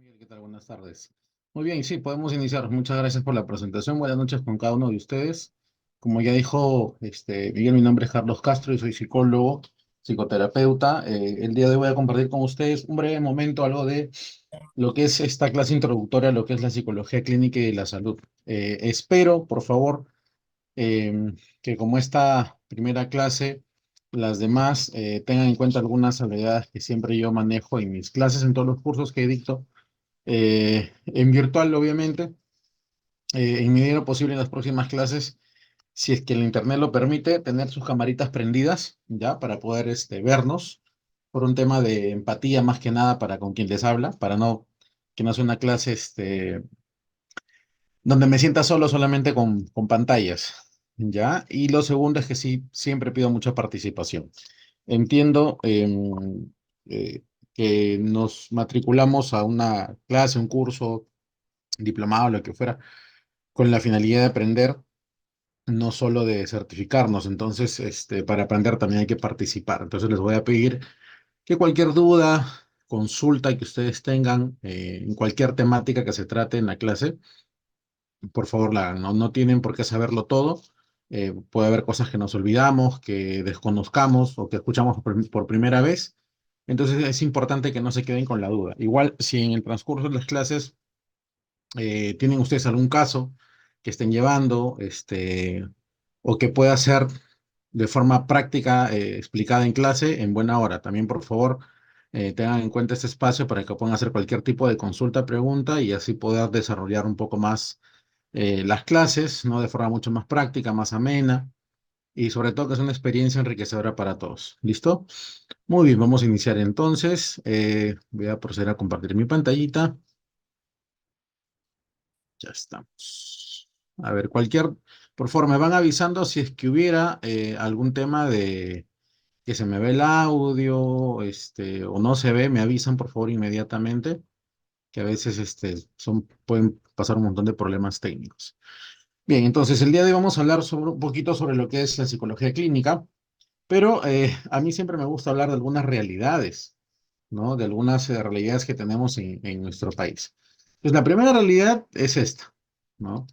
Miguel, ¿qué tal? Buenas tardes. Muy bien, sí, podemos iniciar. Muchas gracias por la presentación. Buenas noches con cada uno de ustedes. Como ya dijo Miguel, mi nombre es Carlos Castro y soy psicólogo, psicoterapeuta. El día de hoy voy a compartir con ustedes un breve momento algo de lo que es esta clase introductoria a lo que es la psicología clínica y de la salud. Espero, por favor, que como esta primera clase, las demás tengan en cuenta algunas habilidades que siempre yo manejo en mis clases, en todos los cursos que dicto en virtual, obviamente, en medida de lo posible en las próximas clases, si es que el internet lo permite, tener sus camaritas prendidas, ¿ya? Para poder vernos, por un tema de empatía más que nada para con quien les habla, para no que no sea una clase donde me sienta solo solamente con pantallas, ¿ya? Y lo segundo es que sí, siempre pido mucha participación. Entiendo eh, que nos matriculamos a una clase, un curso diplomado, lo que fuera, con la finalidad de aprender, no solo de certificarnos. Entonces, para aprender también hay que participar. Entonces, les voy a pedir que cualquier duda, consulta que ustedes tengan en cualquier temática que se trate en la clase, por favor, la hagan. No, no tienen por qué saberlo todo. Puede haber cosas que nos olvidamos, que desconozcamos o que escuchamos por primera vez. Entonces, es importante que no se queden con la duda. Igual, si en el transcurso de las clases tienen ustedes algún caso que estén llevando, o que pueda ser de forma práctica, explicada en clase, en buena hora. También, por favor, tengan en cuenta este espacio para que puedan hacer cualquier tipo de consulta, pregunta y así poder desarrollar un poco más las clases, ¿no? De forma mucho más práctica, más amena y sobre todo que es una experiencia enriquecedora para todos. ¿Listo? Muy bien, vamos a iniciar entonces. Voy a proceder a compartir mi pantallita. Ya estamos. A ver, por favor, me van avisando si es que hubiera algún tema de que se me ve el audio, o no se ve, me avisan por favor inmediatamente, que a veces pueden pasar un montón de problemas técnicos. Bien, entonces el día de hoy vamos a hablar un poquito sobre lo que es la psicología clínica, pero a mí siempre me gusta hablar de algunas realidades, ¿no? De algunas realidades que tenemos en nuestro país. Pues la primera realidad es esta, ¿no?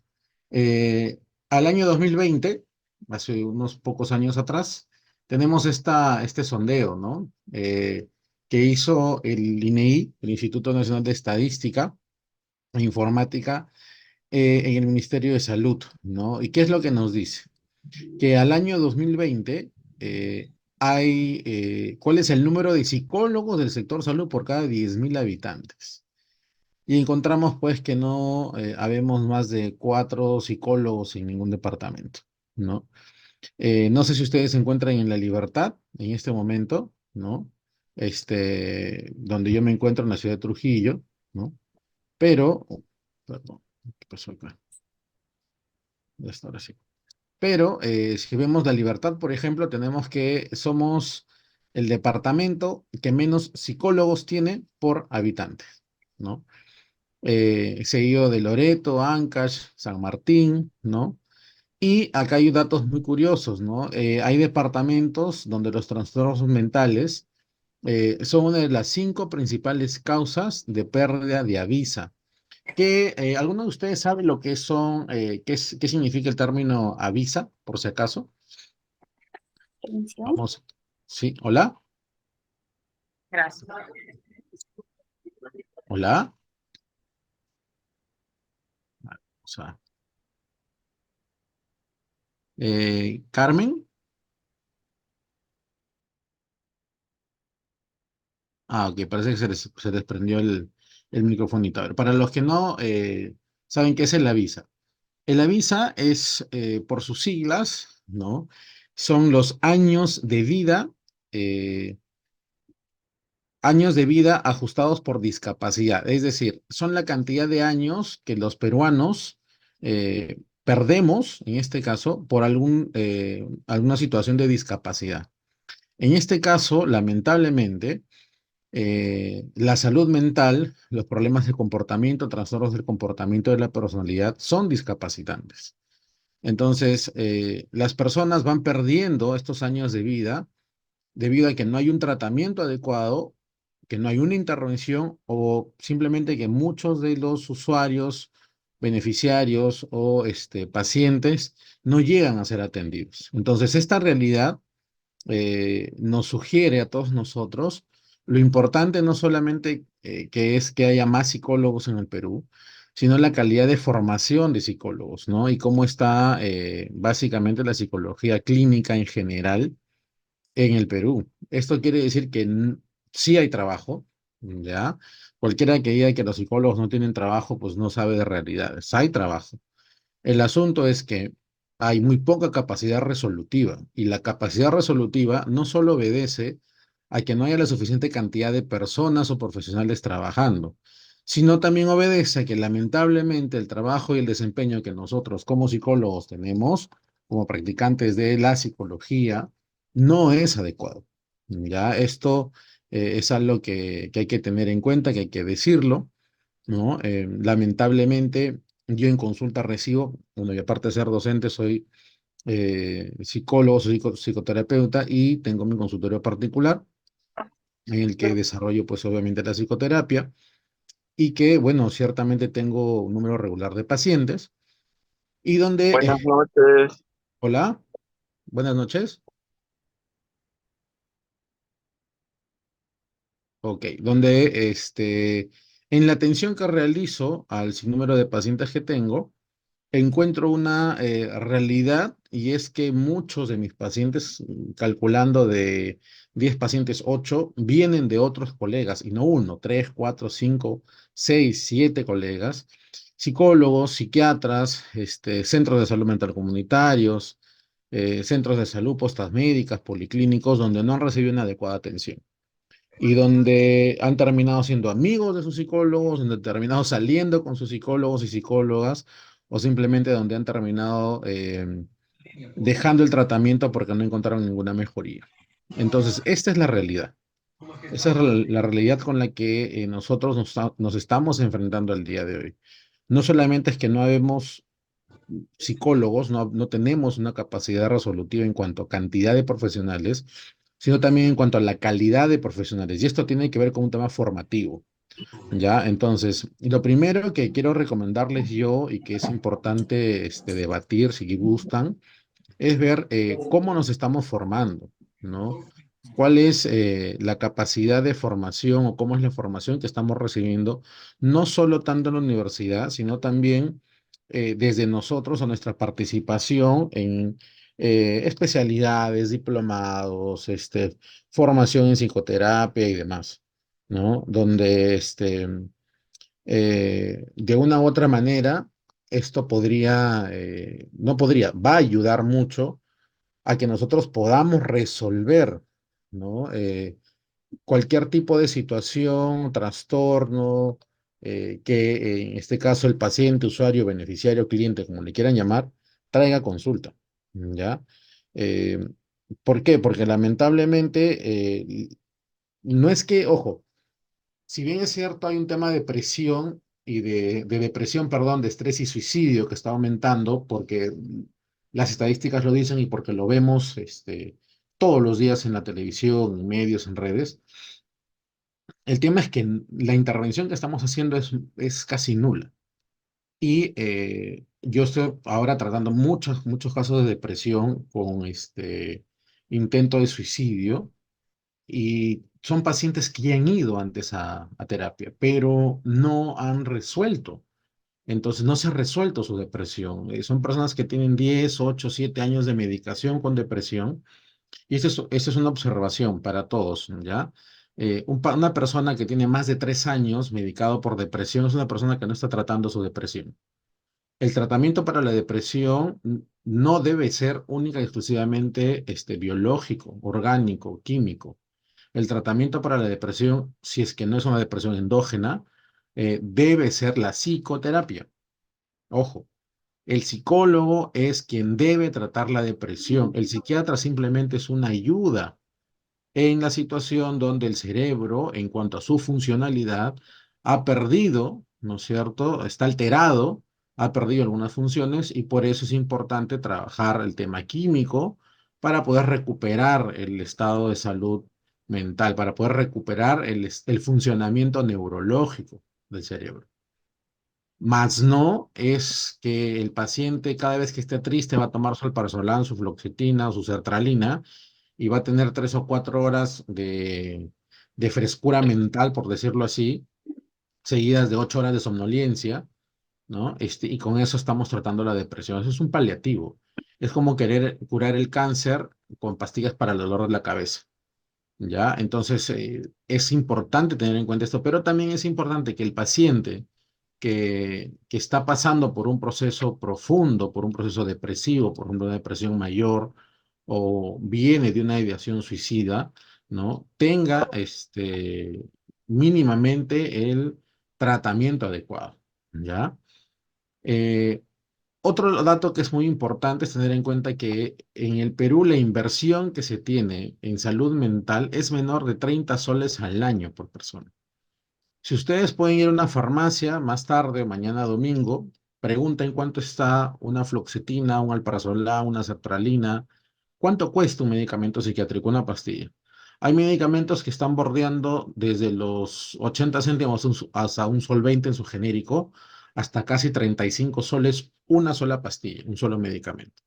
Eh, Al año 2020, hace unos pocos años atrás, tenemos este sondeo, ¿no? Que hizo el INEI, el Instituto Nacional de Estadística e Informática, en el Ministerio de Salud, ¿no? ¿Y qué es lo que nos dice? Que al año 2020 ¿cuál es el número de psicólogos del sector salud por cada 10.000 habitantes? Y encontramos pues que no habemos más de 4 psicólogos en ningún departamento, ¿no? No sé si ustedes se encuentran en La Libertad en este momento, ¿no? Donde yo me encuentro en la ciudad de Trujillo, ¿no? Pero, perdón, ¿qué pasó acá? Ya está, ahora sí. Pero si vemos La Libertad, por ejemplo, tenemos que somos el departamento que menos psicólogos tiene por habitante, ¿no? Seguido de Loreto, Ancash, San Martín, ¿no? Y acá hay datos muy curiosos, ¿no? Hay departamentos donde los trastornos mentales son una de las 5 principales causas de pérdida de avisa. ¿Alguno de ustedes sabe lo que qué significa el término avisa, por si acaso? Atención. Vamos. Sí, hola, Gracias. hola. O sea, Carmen. Ok, parece que se desprendió el microfonito. A ver, para los que no saben qué es el Avisa. El Avisa es, por sus siglas, ¿no? Son los eh, años de vida ajustados por discapacidad. Es decir, son la cantidad de años que los peruanos perdemos, en este caso, por alguna situación de discapacidad. En este caso, lamentablemente, la salud mental, los problemas de comportamiento, trastornos del comportamiento de la personalidad son discapacitantes. Entonces, las personas van perdiendo estos años de vida debido a que no hay un tratamiento adecuado que no hay una intervención o simplemente que muchos de los usuarios, beneficiarios o pacientes no llegan a ser atendidos. Entonces, esta realidad nos sugiere a todos nosotros lo importante no solamente que es que haya más psicólogos en el Perú, sino la calidad de formación de psicólogos, ¿no? Y cómo está básicamente la psicología clínica en general en el Perú. Esto quiere decir que sí hay trabajo, ¿ya? Cualquiera que diga que los psicólogos no tienen trabajo, pues no sabe de realidades. Hay trabajo. El asunto es que hay muy poca capacidad resolutiva y la capacidad resolutiva no solo obedece a que no haya la suficiente cantidad de personas o profesionales trabajando, sino también obedece a que lamentablemente el trabajo y el desempeño que nosotros como psicólogos tenemos, como practicantes de la psicología, no es adecuado. Ya esto es algo que hay que tener en cuenta, que hay que decirlo, ¿no? Lamentablemente, yo en consulta recibo, bueno, y aparte de ser docente, soy psicólogo, soy psicoterapeuta y tengo mi consultorio particular en el que desarrollo, pues obviamente, la psicoterapia y que, bueno, ciertamente tengo un número regular de pacientes y donde, Buenas noches. hola, buenas noches, ok, donde, en la atención que realizo al sinnúmero de pacientes que tengo, encuentro una realidad y es que muchos de mis pacientes, calculando de 10 pacientes, 8 vienen de otros colegas y no uno, 3, 4, 5, 6, 7 colegas, psicólogos, psiquiatras, centros de salud mental comunitarios, centros de salud, postas médicas, policlínicos, donde no han recibido una adecuada atención y donde han terminado siendo amigos de sus psicólogos, donde han terminado saliendo con sus psicólogos y psicólogas, o simplemente donde han terminado dejando el tratamiento porque no encontraron ninguna mejoría. Entonces, esta es la realidad. Esa es la realidad con la que nosotros nos estamos enfrentando el día de hoy. No solamente es que no habemos psicólogos, no tenemos una capacidad resolutiva en cuanto a cantidad de profesionales, sino también en cuanto a la calidad de profesionales. Y esto tiene que ver con un tema formativo, ¿ya? Entonces, lo primero que quiero recomendarles yo y que es importante debatir, si gustan, es ver cómo nos estamos formando, ¿no? ¿Cuál es la capacidad de formación o cómo es la formación que estamos recibiendo, no solo tanto en la universidad, sino también desde nosotros o nuestra participación en especialidades, diplomados, formación en psicoterapia y demás, ¿no? Donde de una u otra manera, esto podría, no podría, va a ayudar mucho a que nosotros podamos resolver, ¿no? Cualquier tipo de situación, trastorno, que en este caso el paciente, usuario, beneficiario, cliente, como le quieran llamar, traiga consulta, ¿ya? Eh, ¿Por qué? Porque lamentablemente no es que, ojo, si bien es cierto, hay un tema de depresión y de depresión, perdón, de estrés y suicidio que está aumentando porque las estadísticas lo dicen y porque lo vemos todos los días en la televisión, en medios, en redes. El tema es que la intervención que estamos haciendo es casi nula. Y yo estoy ahora tratando muchos casos de depresión con intento de suicidio y son pacientes que ya han ido antes a terapia, pero no han resuelto. Entonces no se ha resuelto su depresión. Son personas que tienen 10, 8, 7 años de medicación con depresión y esa es una observación para todos, ¿ya? Una persona que tiene más de 3 años medicado por depresión es una persona que no está tratando su depresión. El tratamiento para la depresión no debe ser única y exclusivamente biológico, orgánico, químico. El tratamiento para la depresión, si es que no es una depresión endógena, debe ser la psicoterapia. Ojo, el psicólogo es quien debe tratar la depresión. El psiquiatra simplemente es una ayuda en la situación donde el cerebro, en cuanto a su funcionalidad, ha perdido, ¿no es cierto? Está alterado, ha perdido algunas funciones y por eso es importante trabajar el tema químico para poder recuperar el estado de salud mental, para poder recuperar el funcionamiento neurológico del cerebro. Más no es que el paciente cada vez que esté triste va a tomar su alprazolam, su fluoxetina o su sertralina y va a tener 3 o 4 horas de frescura mental, por decirlo así, seguidas de 8 horas de somnolencia, ¿no? Y con eso estamos tratando la depresión. Eso es un paliativo. Es como querer curar el cáncer con pastillas para el dolor de la cabeza, ¿ya? Entonces, es importante tener en cuenta esto, pero también es importante que el paciente que está pasando por un proceso profundo, por un proceso depresivo, por ejemplo, una depresión mayor, o viene de una ideación suicida, ¿no? Tenga mínimamente el tratamiento adecuado, ¿ya? Eh, Otro dato que es muy importante es tener en cuenta que en el Perú la inversión que se tiene en salud mental es menor de 30 soles al año por persona. Si ustedes pueden ir a una farmacia más tarde, mañana domingo, pregunten cuánto está una fluoxetina, un alprazolam, una sertralina, cuánto cuesta un medicamento psiquiátrico, una pastilla. Hay medicamentos que están bordeando desde los 80 céntimos hasta un sol 20 en su genérico, hasta casi 35 soles una sola pastilla, un solo medicamento.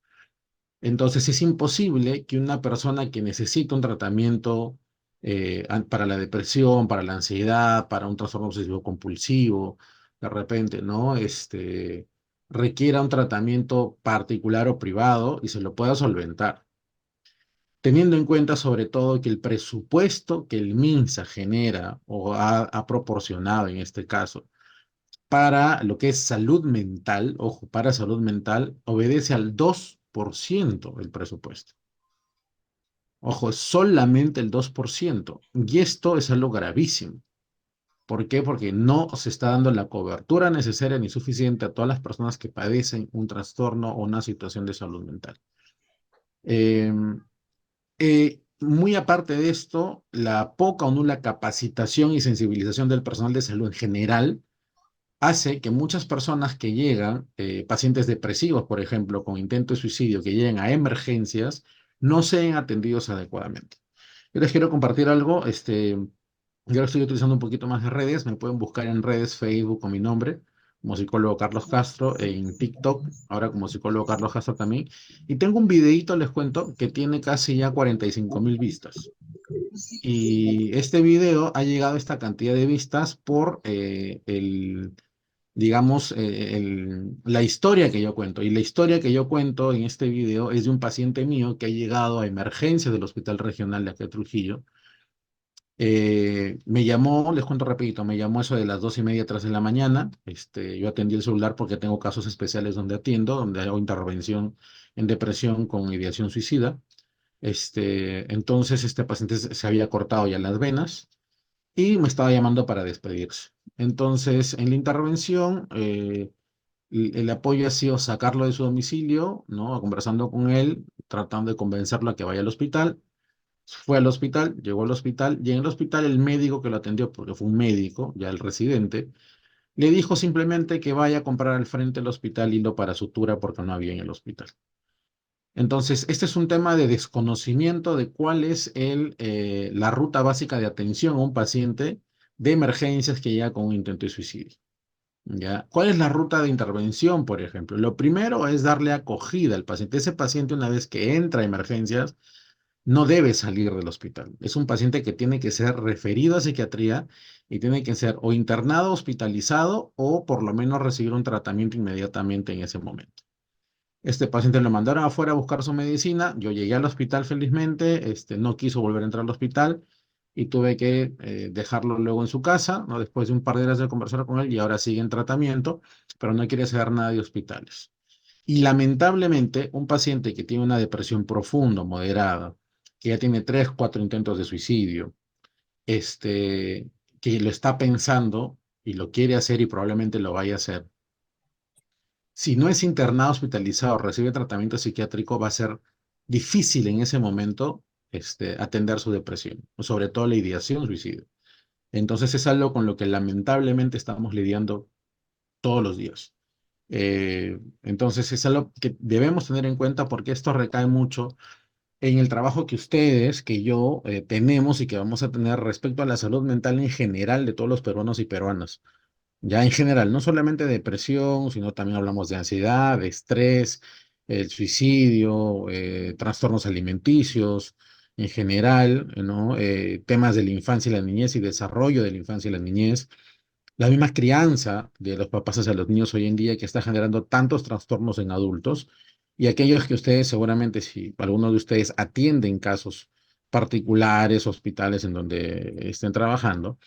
Entonces es imposible que una persona que necesita un tratamiento para la depresión, para la ansiedad, para un trastorno obsesivo compulsivo, de repente, ¿no? Requiera un tratamiento particular o privado y se lo pueda solventar. Teniendo en cuenta sobre todo que el presupuesto que el MINSA genera o ha proporcionado en este caso para lo que es salud mental, ojo, para salud mental, obedece al 2% del presupuesto. Ojo, es solamente el 2%. Y esto es algo gravísimo. ¿Por qué? Porque no se está dando la cobertura necesaria ni suficiente a todas las personas que padecen un trastorno o una situación de salud mental. Muy aparte de esto, la poca o nula capacitación y sensibilización del personal de salud en general hace que muchas personas que llegan, pacientes depresivos, por ejemplo, con intento de suicidio, que lleguen a emergencias, no sean atendidos adecuadamente. Yo les quiero compartir algo. Yo estoy utilizando un poquito más de redes. Me pueden buscar en redes, Facebook con mi nombre, como psicólogo Carlos Castro, en TikTok, ahora como psicólogo Carlos Castro también. Y tengo un videíto, les cuento, que tiene casi ya 45.000 vistas. Y este video ha llegado a esta cantidad de vistas por digamos, la historia que yo cuento. Y la historia que yo cuento en este video es de un paciente mío que ha llegado a emergencias del Hospital Regional de aquí de Trujillo. Me llamó, les cuento rapidito, me llamó eso de las 2:30, 3 de la mañana. Yo atendí el celular porque tengo casos especiales donde atiendo, donde hago intervención en depresión con ideación suicida. Entonces, este paciente se había cortado ya las venas y me estaba llamando para despedirse. Entonces, en la intervención, el apoyo ha sido sacarlo de su domicilio, ¿no? Conversando con él, tratando de convencerlo a que vaya al hospital. Fue al hospital, llegó al hospital, y en el hospital el médico que lo atendió, porque fue un médico, ya el residente, le dijo simplemente que vaya a comprar al frente del hospital hilo para sutura porque no había en el hospital. Entonces, este es un tema de desconocimiento de cuál es la ruta básica de atención a un paciente de emergencias que llega con un intento de suicidio. ¿Ya? ¿Cuál es la ruta de intervención, por ejemplo? Lo primero es darle acogida al paciente. Ese paciente, una vez que entra a emergencias, no debe salir del hospital. Es un paciente que tiene que ser referido a psiquiatría y tiene que ser o internado, hospitalizado o por lo menos recibir un tratamiento inmediatamente en ese momento. Este paciente lo mandaron afuera a buscar su medicina. Yo llegué al hospital felizmente. No quiso volver a entrar al hospital y tuve que dejarlo luego en su casa, ¿no? Después de un par de horas de conversar con él y ahora sigue en tratamiento, pero no quiere saber nada de hospitales. Y lamentablemente, un paciente que tiene una depresión profunda, moderada, que ya tiene 3, 4 intentos de suicidio, que lo está pensando y lo quiere hacer y probablemente lo vaya a hacer, si no es internado, hospitalizado, recibe tratamiento psiquiátrico, va a ser difícil en ese momento atender su depresión, sobre todo la ideación suicidio. Entonces es algo con lo que lamentablemente estamos lidiando todos los días. Entonces es algo que debemos tener en cuenta porque esto recae mucho. en el trabajo que ustedes, que yo tenemos y que vamos a tener respecto a la salud mental en general de todos los peruanos y peruanas. Ya en general, no solamente de depresión, sino también hablamos de ansiedad, de estrés, el suicidio, trastornos alimenticios, en general, ¿no? Temas de la infancia y la niñez y desarrollo de la infancia y la niñez. La misma crianza de los papás hacia los niños hoy en día que está generando tantos trastornos en adultos y aquellos que ustedes seguramente, si algunos de ustedes atienden casos particulares, hospitales en donde estén trabajando,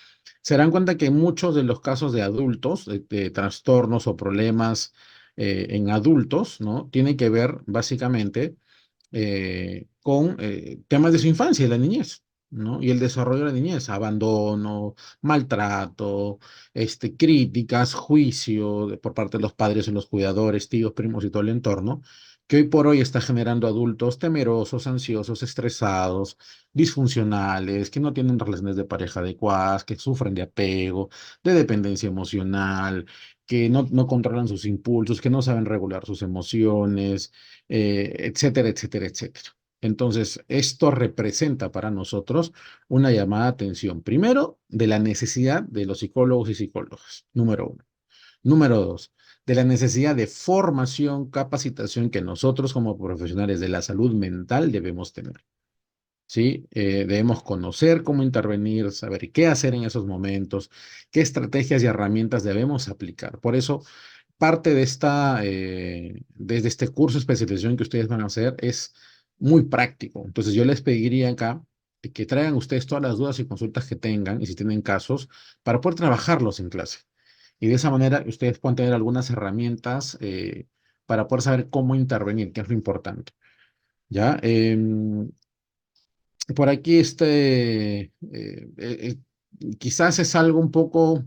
se darán cuenta que muchos de los casos de adultos, de trastornos o problemas en adultos, ¿no? Tienen que ver básicamente con temas de su infancia y la niñez, ¿no? Y el desarrollo de la niñez, abandono, maltrato, críticas, juicio por parte de los padres y los cuidadores, tíos, primos y todo el entorno, que hoy por hoy está generando adultos temerosos, ansiosos, estresados, disfuncionales, que no tienen relaciones de pareja adecuadas, que sufren de apego, de dependencia emocional, que no controlan sus impulsos, que no saben regular sus emociones, etcétera, etcétera, etcétera. Entonces, esto representa para nosotros una llamada de atención, primero, de la necesidad de los psicólogos y psicólogas, número uno. Número dos, de la necesidad de formación, capacitación que nosotros como profesionales de la salud mental debemos tener. ¿Sí? Debemos conocer cómo intervenir, saber qué hacer en esos momentos, qué estrategias y herramientas debemos aplicar. Por eso, parte de desde este curso de especialización que ustedes van a hacer es muy práctico. Entonces, yo les pediría acá que traigan ustedes todas las dudas y consultas que tengan y si tienen casos para poder trabajarlos en clase. Y de esa manera ustedes pueden tener algunas herramientas para poder saber cómo intervenir, que es lo importante. ¿Ya? Por aquí quizás es algo un poco,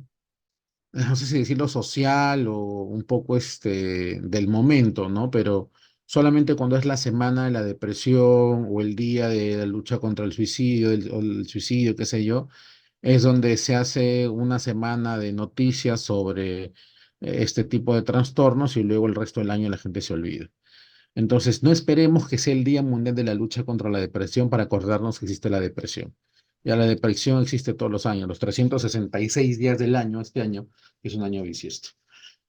no sé si decirlo social o un poco del momento, ¿no? Pero solamente cuando es la semana de la depresión o el día de la lucha contra el suicidio, o el suicidio, qué sé yo, es donde se hace una semana de noticias sobre este tipo de trastornos y luego el resto del año la gente se olvida. Entonces, no esperemos que sea el Día Mundial de la Lucha contra la Depresión para acordarnos que existe la depresión. Ya la depresión existe todos los años, los 366 días del año, este año, que es un año bisiesto.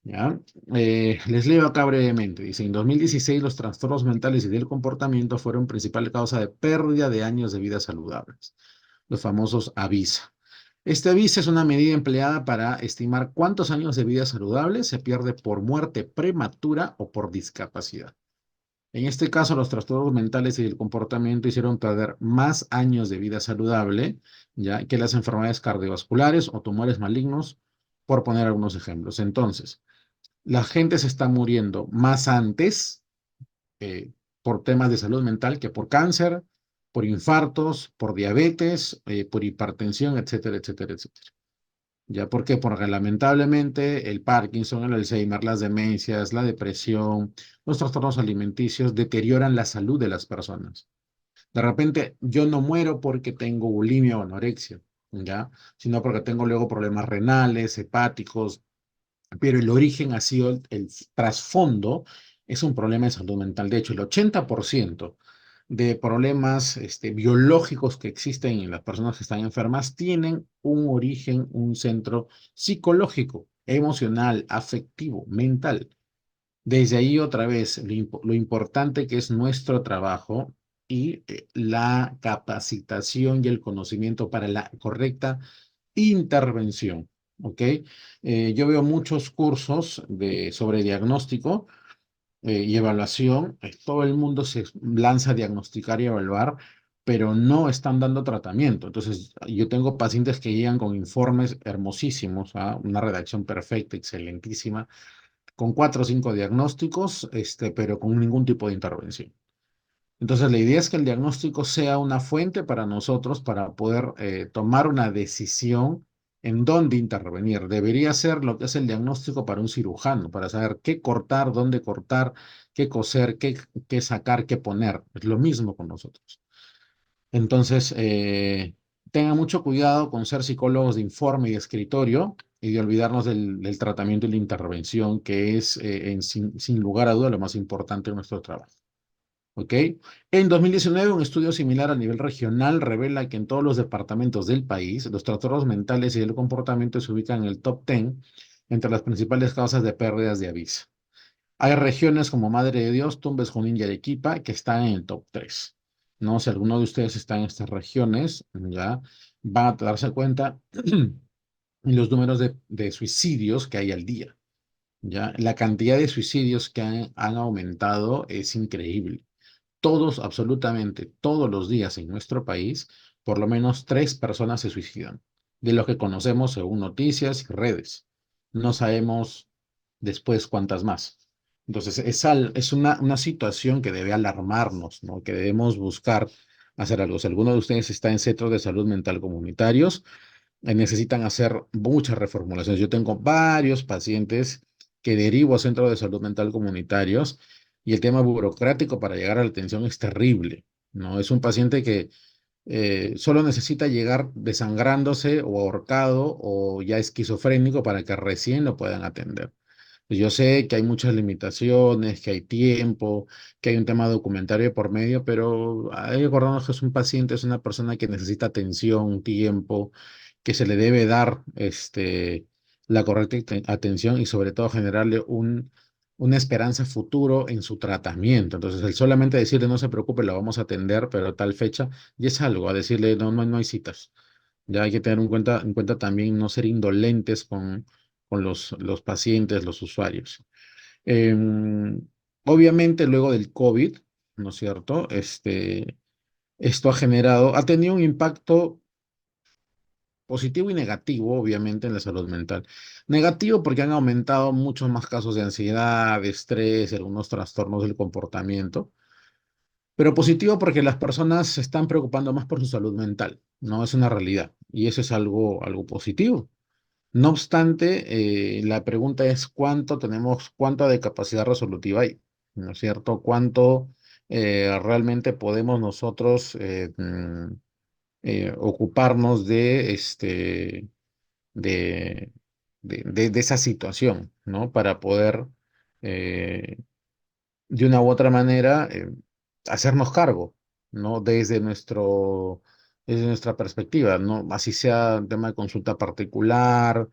¿Ya? Les leo acá brevemente. Dice, en 2016 los trastornos mentales y del comportamiento fueron principal causa de pérdida de años de vida saludables, los famosos AVISA. Este AVISA es una medida empleada para estimar cuántos años de vida saludable se pierde por muerte prematura o por discapacidad. En este caso, los trastornos mentales y el comportamiento hicieron perder más años de vida saludable, ya que las enfermedades cardiovasculares o tumores malignos, por poner algunos ejemplos. Entonces, la gente se está muriendo más antes eh, por temas de salud mental que por cáncer, por infartos, por diabetes, por hipertensión, etcétera, etcétera, etcétera. ¿Ya por qué? Porque lamentablemente el Parkinson, el Alzheimer, las demencias, la depresión, los trastornos alimenticios deterioran la salud de las personas. De repente yo no muero porque tengo bulimia o anorexia, ¿ya? Sino porque tengo luego problemas renales, hepáticos, pero el origen ha sido el trasfondo, es un problema de salud mental. De hecho, el 80% de problemas biológicos que existen en las personas que están enfermas tienen un origen, un centro psicológico, emocional, afectivo, mental. Desde ahí otra vez, lo importante que es nuestro trabajo y la capacitación y el conocimiento para la correcta intervención. ¿Ok? Yo veo muchos cursos sobre diagnóstico y evaluación. Todo el mundo se lanza a diagnosticar y evaluar, pero no están dando tratamiento. Entonces, yo tengo pacientes que llegan con informes hermosísimos, ¿ah? Una redacción perfecta, excelentísima, con 4 o 5 diagnósticos, pero con ningún tipo de intervención. Entonces, la idea es que el diagnóstico sea una fuente para nosotros para poder tomar una decisión en dónde intervenir. Debería ser lo que es el diagnóstico para un cirujano, para saber qué cortar, dónde cortar, qué coser, qué sacar, qué poner. Es lo mismo con nosotros. Entonces, tengan mucho cuidado con ser psicólogos de informe y de escritorio y de olvidarnos del tratamiento y la intervención, que es, sin lugar a duda, lo más importante de nuestro trabajo. ¿Ok? En 2019, un estudio similar a nivel regional revela que en todos los departamentos del país, los trastornos mentales y el comportamiento se ubican en el top 10 entre las principales causas de pérdidas de vista. Hay regiones como Madre de Dios, Tumbes, Junín y Arequipa que están en el top 3. ¿No? Si alguno de ustedes está en estas regiones, ya van a darse cuenta en los números de suicidios que hay al día. ¿Ya? La cantidad de suicidios que han aumentado es increíble. Todos, absolutamente todos los días en nuestro país, por lo menos 3 personas se suicidan, de lo que conocemos según noticias y redes. No sabemos después cuántas más. Entonces, es una situación que debe alarmarnos, ¿no? Que debemos buscar hacer algo. Si alguno de ustedes está en centros de salud mental comunitarios, necesitan hacer muchas reformulaciones. Yo tengo varios pacientes que derivo a centros de salud mental comunitarios y el tema burocrático para llegar a la atención es terrible, ¿no? Es un paciente que solo necesita llegar desangrándose o ahorcado o ya esquizofrénico para que recién lo puedan atender. Pues yo sé que hay muchas limitaciones, que hay tiempo, que hay un tema documentario por medio, pero hay que acordarnos que es un paciente, es una persona que necesita atención, tiempo, que se le debe dar la correcta atención y sobre todo generarle una esperanza futuro en su tratamiento. Entonces, el solamente decirle no se preocupe, lo vamos a atender, pero a tal fecha, y es algo, a decirle no hay citas. Ya hay que tener en cuenta también no ser indolentes con los pacientes, los usuarios. Em, Obviamente, luego del COVID, ¿no es cierto? Esto ha tenido un impacto positivo y negativo, obviamente, en la salud mental. Negativo porque han aumentado muchos más casos de ansiedad, de estrés, algunos trastornos del comportamiento, pero positivo porque las personas se están preocupando más por su salud mental, ¿no? Es una realidad y eso es algo positivo. No obstante, la pregunta es cuánto de capacidad resolutiva hay, ¿no es cierto? ¿Cuánto realmente podemos nosotros ocuparnos de, de esa situación, ¿no? Para poder, eh, de una u otra manera, hacernos cargo, ¿no? Desde nuestra perspectiva, ¿no? Así sea un tema de consulta particular,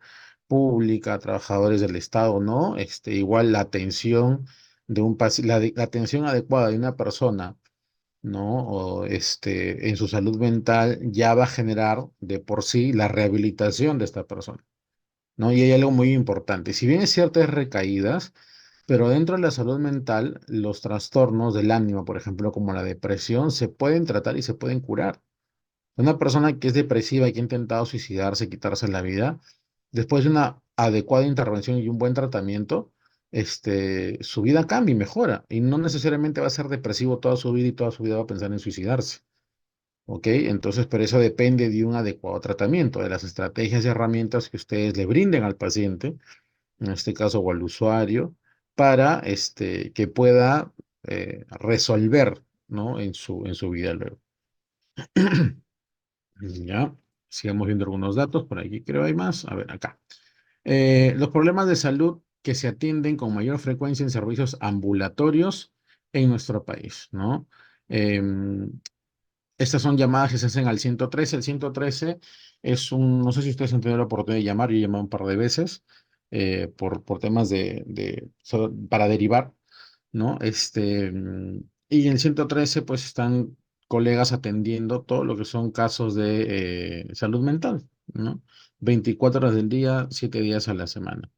pública, trabajadores del Estado, ¿no? Igual la atención la atención adecuada de una persona, ¿no? O en su salud mental ya va a generar de por sí la rehabilitación de esta persona, ¿no? Y hay algo muy importante. Si bien es cierto, hay recaídas, pero dentro de la salud mental, los trastornos del ánimo, por ejemplo, como la depresión, se pueden tratar y se pueden curar. Una persona que es depresiva y que ha intentado suicidarse, quitarse la vida, después de una adecuada intervención y un buen tratamiento, su vida cambia y mejora. Y no necesariamente va a ser depresivo toda su vida y toda su vida va a pensar en suicidarse. ¿Ok? Entonces, pero eso depende de un adecuado tratamiento, de las estrategias y herramientas que ustedes le brinden al paciente, en este caso o al usuario, para que pueda resolver, ¿no? En su vida luego. Ya, sigamos viendo algunos datos. Por aquí creo hay más. A ver, acá. Los problemas de salud que se atienden con mayor frecuencia en servicios ambulatorios en nuestro país, ¿no? Em, Estas son llamadas que se hacen al 113. El 113 no sé si ustedes han tenido la oportunidad de llamar, yo he llamado un par de veces por temas para derivar, ¿no? Y en el 113 pues están colegas atendiendo todo lo que son casos de salud mental, ¿no? 24 horas del día, 7 días a la semana,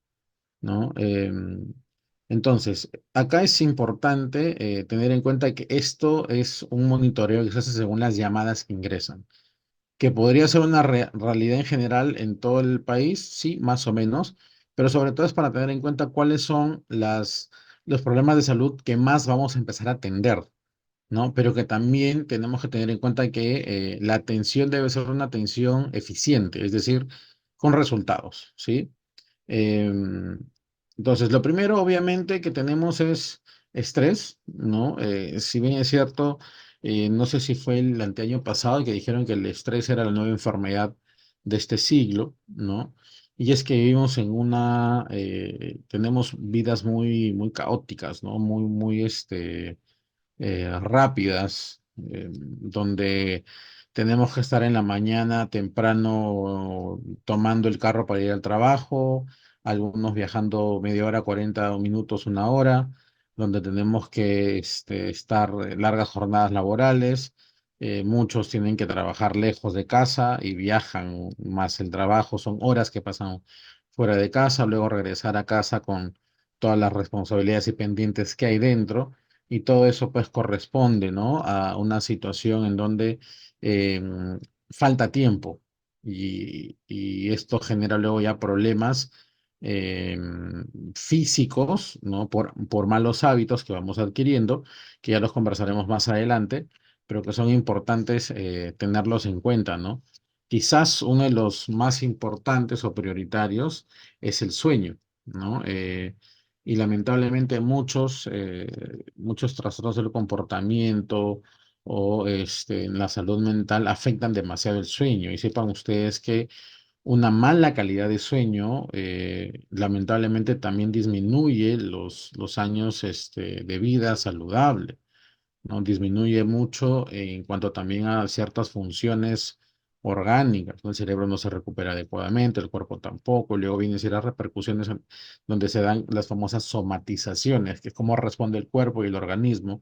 ¿no? Entonces, acá es importante tener en cuenta que esto es un monitoreo que se hace según las llamadas que ingresan, que podría ser una realidad en general en todo el país, sí, más o menos, pero sobre todo es para tener en cuenta cuáles son los problemas de salud que más vamos a empezar a atender, ¿no? Pero que también tenemos que tener en cuenta que la atención debe ser una atención eficiente, es decir, con resultados, ¿sí? Em, entonces, lo primero, obviamente, que tenemos es estrés, ¿no? Si bien es cierto, no sé si fue el anteaño pasado que dijeron que el estrés era la nueva enfermedad de este siglo, ¿no? Y es que vivimos tenemos vidas muy, muy caóticas, ¿no? Muy, muy, rápidas, donde tenemos que estar en la mañana temprano tomando el carro para ir al trabajo, algunos viajando media hora, 40 minutos, una hora, donde tenemos que estar largas jornadas laborales. Muchos tienen que trabajar lejos de casa y viajan más el trabajo, son horas que pasan fuera de casa, luego regresar a casa con todas las responsabilidades y pendientes que hay dentro, y todo eso pues corresponde, ¿no? A una situación en donde falta tiempo, y esto genera luego ya problemas físicos, ¿no? Por malos hábitos que vamos adquiriendo, que ya los conversaremos más adelante, pero que son importantes tenerlos en cuenta, ¿no? Quizás uno de los más importantes o prioritarios es el sueño, ¿no? Y lamentablemente muchos trastornos del comportamiento o en la salud mental afectan demasiado el sueño. Y sepan ustedes que una mala calidad de sueño lamentablemente también disminuye los años de vida saludable, ¿no? Disminuye mucho en cuanto también a ciertas funciones orgánicas, ¿no? El cerebro no se recupera adecuadamente, el cuerpo tampoco, y luego vienen ciertas repercusiones donde se dan las famosas somatizaciones, que es cómo responde el cuerpo y el organismo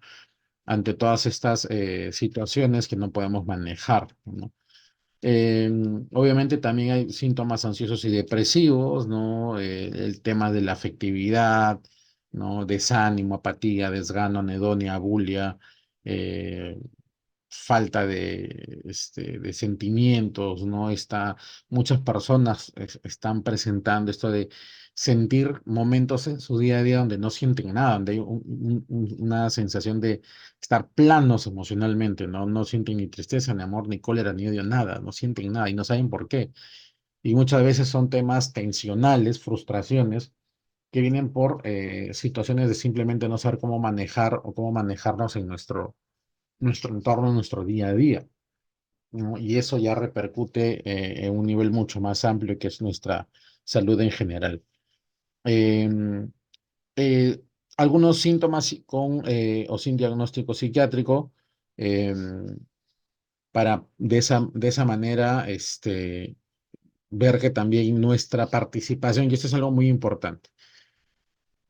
ante todas estas situaciones que no podemos manejar, ¿no? Obviamente también hay síntomas ansiosos y depresivos, ¿no? El tema de la afectividad, ¿no? Desánimo, apatía, desgano, anedonia, bulia, eh, falta de sentimientos, ¿no? Muchas personas están presentando esto de sentir momentos en su día a día donde no sienten nada, donde hay una sensación de estar planos emocionalmente, ¿no? No sienten ni tristeza, ni amor, ni cólera, ni odio, nada, no sienten nada y no saben por qué. Y muchas veces son temas tensionales, frustraciones, que vienen por situaciones de simplemente no saber cómo manejar o cómo manejarnos en nuestro entorno, en nuestro día a día, ¿no? Y eso ya repercute en un nivel mucho más amplio que es nuestra salud en general. Em, eh, Algunos síntomas o sin diagnóstico psiquiátrico, em, para de esa manera ver que también nuestra participación, y esto es algo muy importante.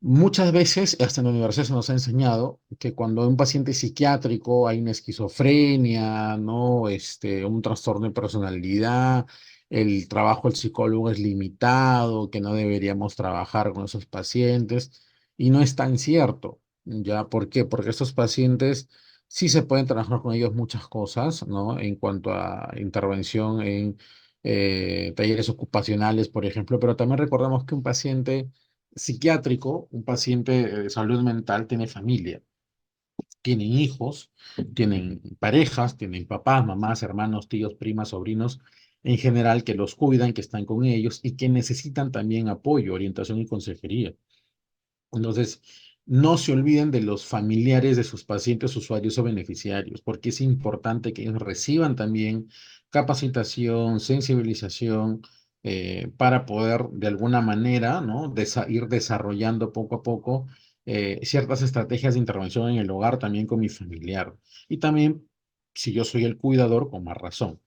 Muchas veces, hasta en la universidad se nos ha enseñado que cuando un paciente psiquiátrico hay una esquizofrenia, ¿no? Un trastorno de personalidad, el trabajo del psicólogo es limitado, que no deberíamos trabajar con esos pacientes, y no es tan cierto, ¿ya? ¿Por qué? Porque estos pacientes sí se pueden trabajar con ellos muchas cosas, ¿no? En cuanto a intervención en talleres ocupacionales, por ejemplo, pero también recordamos que un paciente psiquiátrico, un paciente de salud mental tiene familia, tienen hijos, tienen parejas, tienen papás, mamás, hermanos, tíos, primas, sobrinos, en general que los cuidan, que están con ellos y que necesitan también apoyo, orientación y consejería. Entonces, no se olviden de los familiares de sus pacientes, usuarios o beneficiarios, porque es importante que ellos reciban también capacitación, sensibilización, para poder de alguna manera, ¿no? Ir desarrollando poco a poco ciertas estrategias de intervención en el hogar también con mi familiar. Y también, si yo soy el cuidador, con más razón,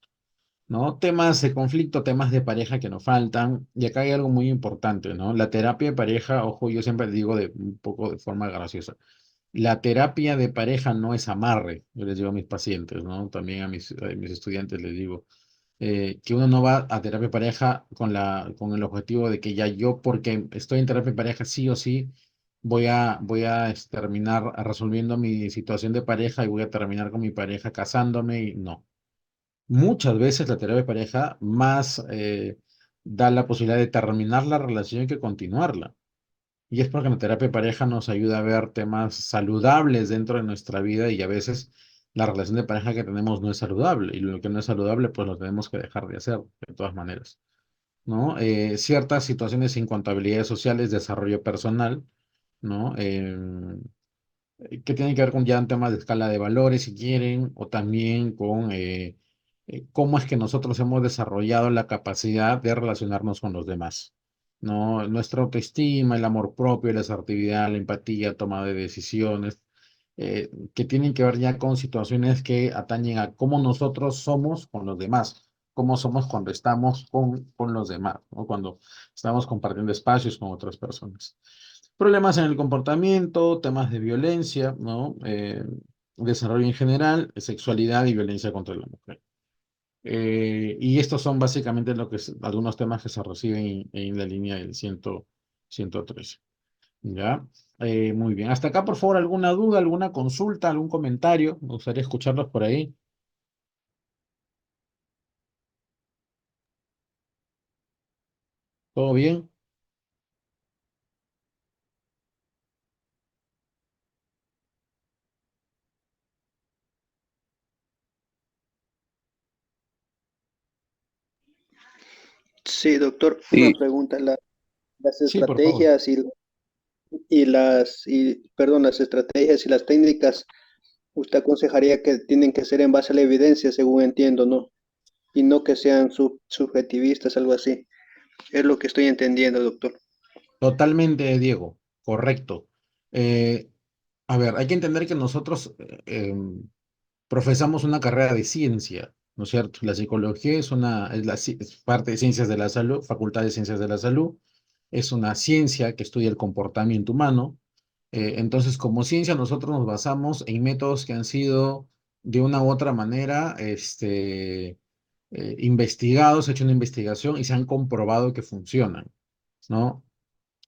¿no? Temas de conflicto, temas de pareja que nos faltan. Y acá hay algo muy importante, ¿no? La terapia de pareja, ojo, yo siempre digo de un poco de forma graciosa. La terapia de pareja no es amarre, yo les digo a mis pacientes, ¿no? También a mis estudiantes les digo, que uno no va a terapia de pareja con el objetivo de que ya yo, porque estoy en terapia de pareja, sí o sí, voy a terminar resolviendo mi situación de pareja y voy a terminar con mi pareja casándome y no. Muchas veces la terapia de pareja más da la posibilidad de terminar la relación que continuarla. Y es porque la terapia de pareja nos ayuda a ver temas saludables dentro de nuestra vida, y a veces la relación de pareja que tenemos no es saludable, y lo que no es saludable pues lo tenemos que dejar de hacer de todas maneras, ¿no? Ciertas situaciones en cuanto a habilidades sociales, desarrollo personal, ¿no? Que tienen que ver con ya temas de escala de valores, si quieren, o también con cómo es que nosotros hemos desarrollado la capacidad de relacionarnos con los demás, ¿no? Nuestra autoestima, el amor propio, la asertividad, la empatía, toma de decisiones. que tienen que ver ya con situaciones que atañen a cómo nosotros somos con los demás, cómo somos cuando estamos con los demás, ¿no? Cuando estamos compartiendo espacios con otras personas. Problemas en el comportamiento, temas de violencia, ¿no? Desarrollo en general, sexualidad y violencia contra la mujer. Y estos son básicamente algunos temas que se reciben en la línea del 113. ¿Ya? Muy bien. Hasta acá, por favor, alguna duda, alguna consulta, algún comentario. Me gustaría escucharlos por ahí. ¿Todo bien? Sí, doctor, una Sí, pregunta. Las Sí, por favor. estrategias perdón, las estrategias y las técnicas, usted aconsejaría que tienen que ser en base a la evidencia, según entiendo, ¿no? Y no que sean subjetivistas, algo así. Es lo que estoy entendiendo, doctor. Totalmente, Diego. Correcto. Eh, a ver, hay que entender que nosotros profesamos una carrera de ciencia, ¿no es cierto? La psicología es parte de ciencias de la salud, facultad de ciencias de la salud, es una ciencia que estudia el comportamiento humano. Entonces, como ciencia, nosotros nos basamos en métodos que han sido de una u otra manera, investigados, hecho una investigación y se han comprobado que funcionan, ¿no?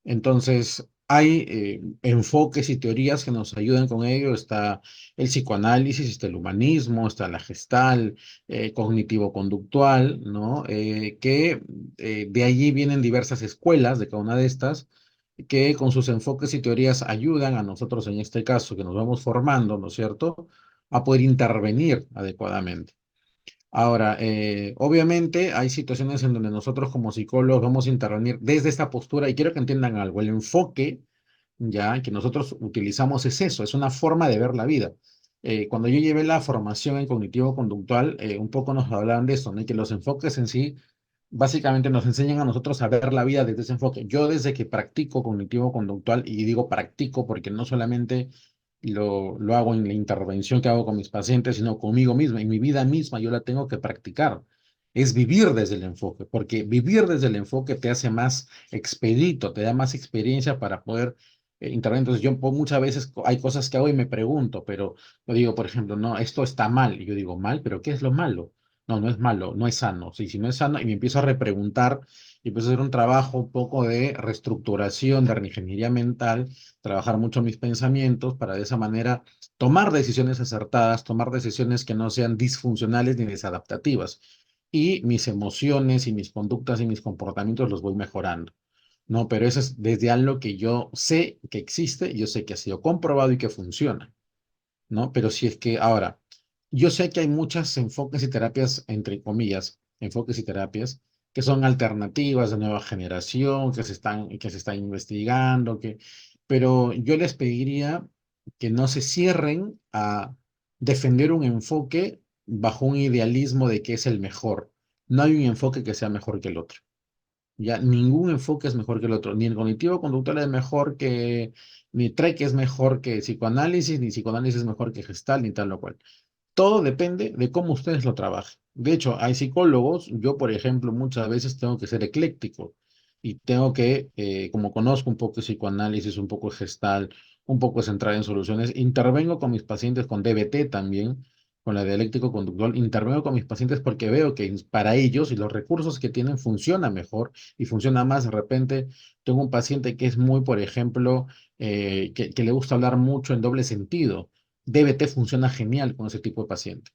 Entonces, hay enfoques y teorías que nos ayudan con ello. Está el psicoanálisis, está el humanismo, está la gestal, cognitivo-conductual, ¿no? De allí vienen diversas escuelas de cada una de estas, que con sus enfoques y teorías ayudan a nosotros, en este caso, que nos vamos formando, ¿no es cierto?, a poder intervenir adecuadamente. Ahora, obviamente hay situaciones en donde nosotros como psicólogos vamos a intervenir desde esta postura y quiero que entiendan algo, el enfoque ya que nosotros utilizamos es eso, es una forma de ver la vida. Cuando yo llevé la formación en cognitivo-conductual, un poco nos hablaban de eso, ¿no? Y que los enfoques en sí básicamente nos enseñan a nosotros a ver la vida desde ese enfoque. Yo desde que practico cognitivo-conductual, y digo practico porque no solamente lo hago en la intervención que hago con mis pacientes, sino conmigo mismo, en mi vida misma yo la tengo que practicar. Es vivir desde el enfoque, porque vivir desde el enfoque te hace más expedito, te da más experiencia para poder intervenir. Entonces yo muchas veces hay cosas que hago y me pregunto, pero yo digo, por ejemplo, no, esto está mal. Y yo digo, mal, pero ¿qué es lo malo? No, no es malo, no es sano. Sí, si no es sano, y me empiezo a repreguntar, y empiezo a hacer un trabajo un poco de reestructuración, de reingeniería mental, trabajar mucho mis pensamientos para de esa manera tomar decisiones acertadas, tomar decisiones que no sean disfuncionales ni desadaptativas. Y mis emociones y mis conductas y mis comportamientos los voy mejorando. No, pero eso es desde algo que yo sé que existe, yo sé que ha sido comprobado y que funciona. ¿No? Pero si es que ahora, yo sé que hay muchos enfoques y terapias, entre comillas, enfoques y terapias, que son alternativas de nueva generación, que se están investigando, pero yo les pediría que no se cierren a defender un enfoque bajo un idealismo de que es el mejor. No hay un enfoque que sea mejor que el otro. Ya ningún enfoque es mejor que el otro. Ni el cognitivo conductual es mejor ni TREC es mejor que psicoanálisis, ni psicoanálisis es mejor que gestal, ni tal o cual. Todo depende de cómo ustedes lo trabajen. De hecho, hay psicólogos, yo por ejemplo, muchas veces tengo que ser ecléctico y tengo que, como conozco un poco de psicoanálisis, un poco de gestal, un poco de centrar en soluciones, intervengo con mis pacientes con DBT también, con la dialéctico conductual, intervengo con mis pacientes porque veo que para ellos y los recursos que tienen funciona mejor y funciona más. De repente, tengo un paciente que es muy, por ejemplo, que le gusta hablar mucho en doble sentido. DBT funciona genial con ese tipo de paciente.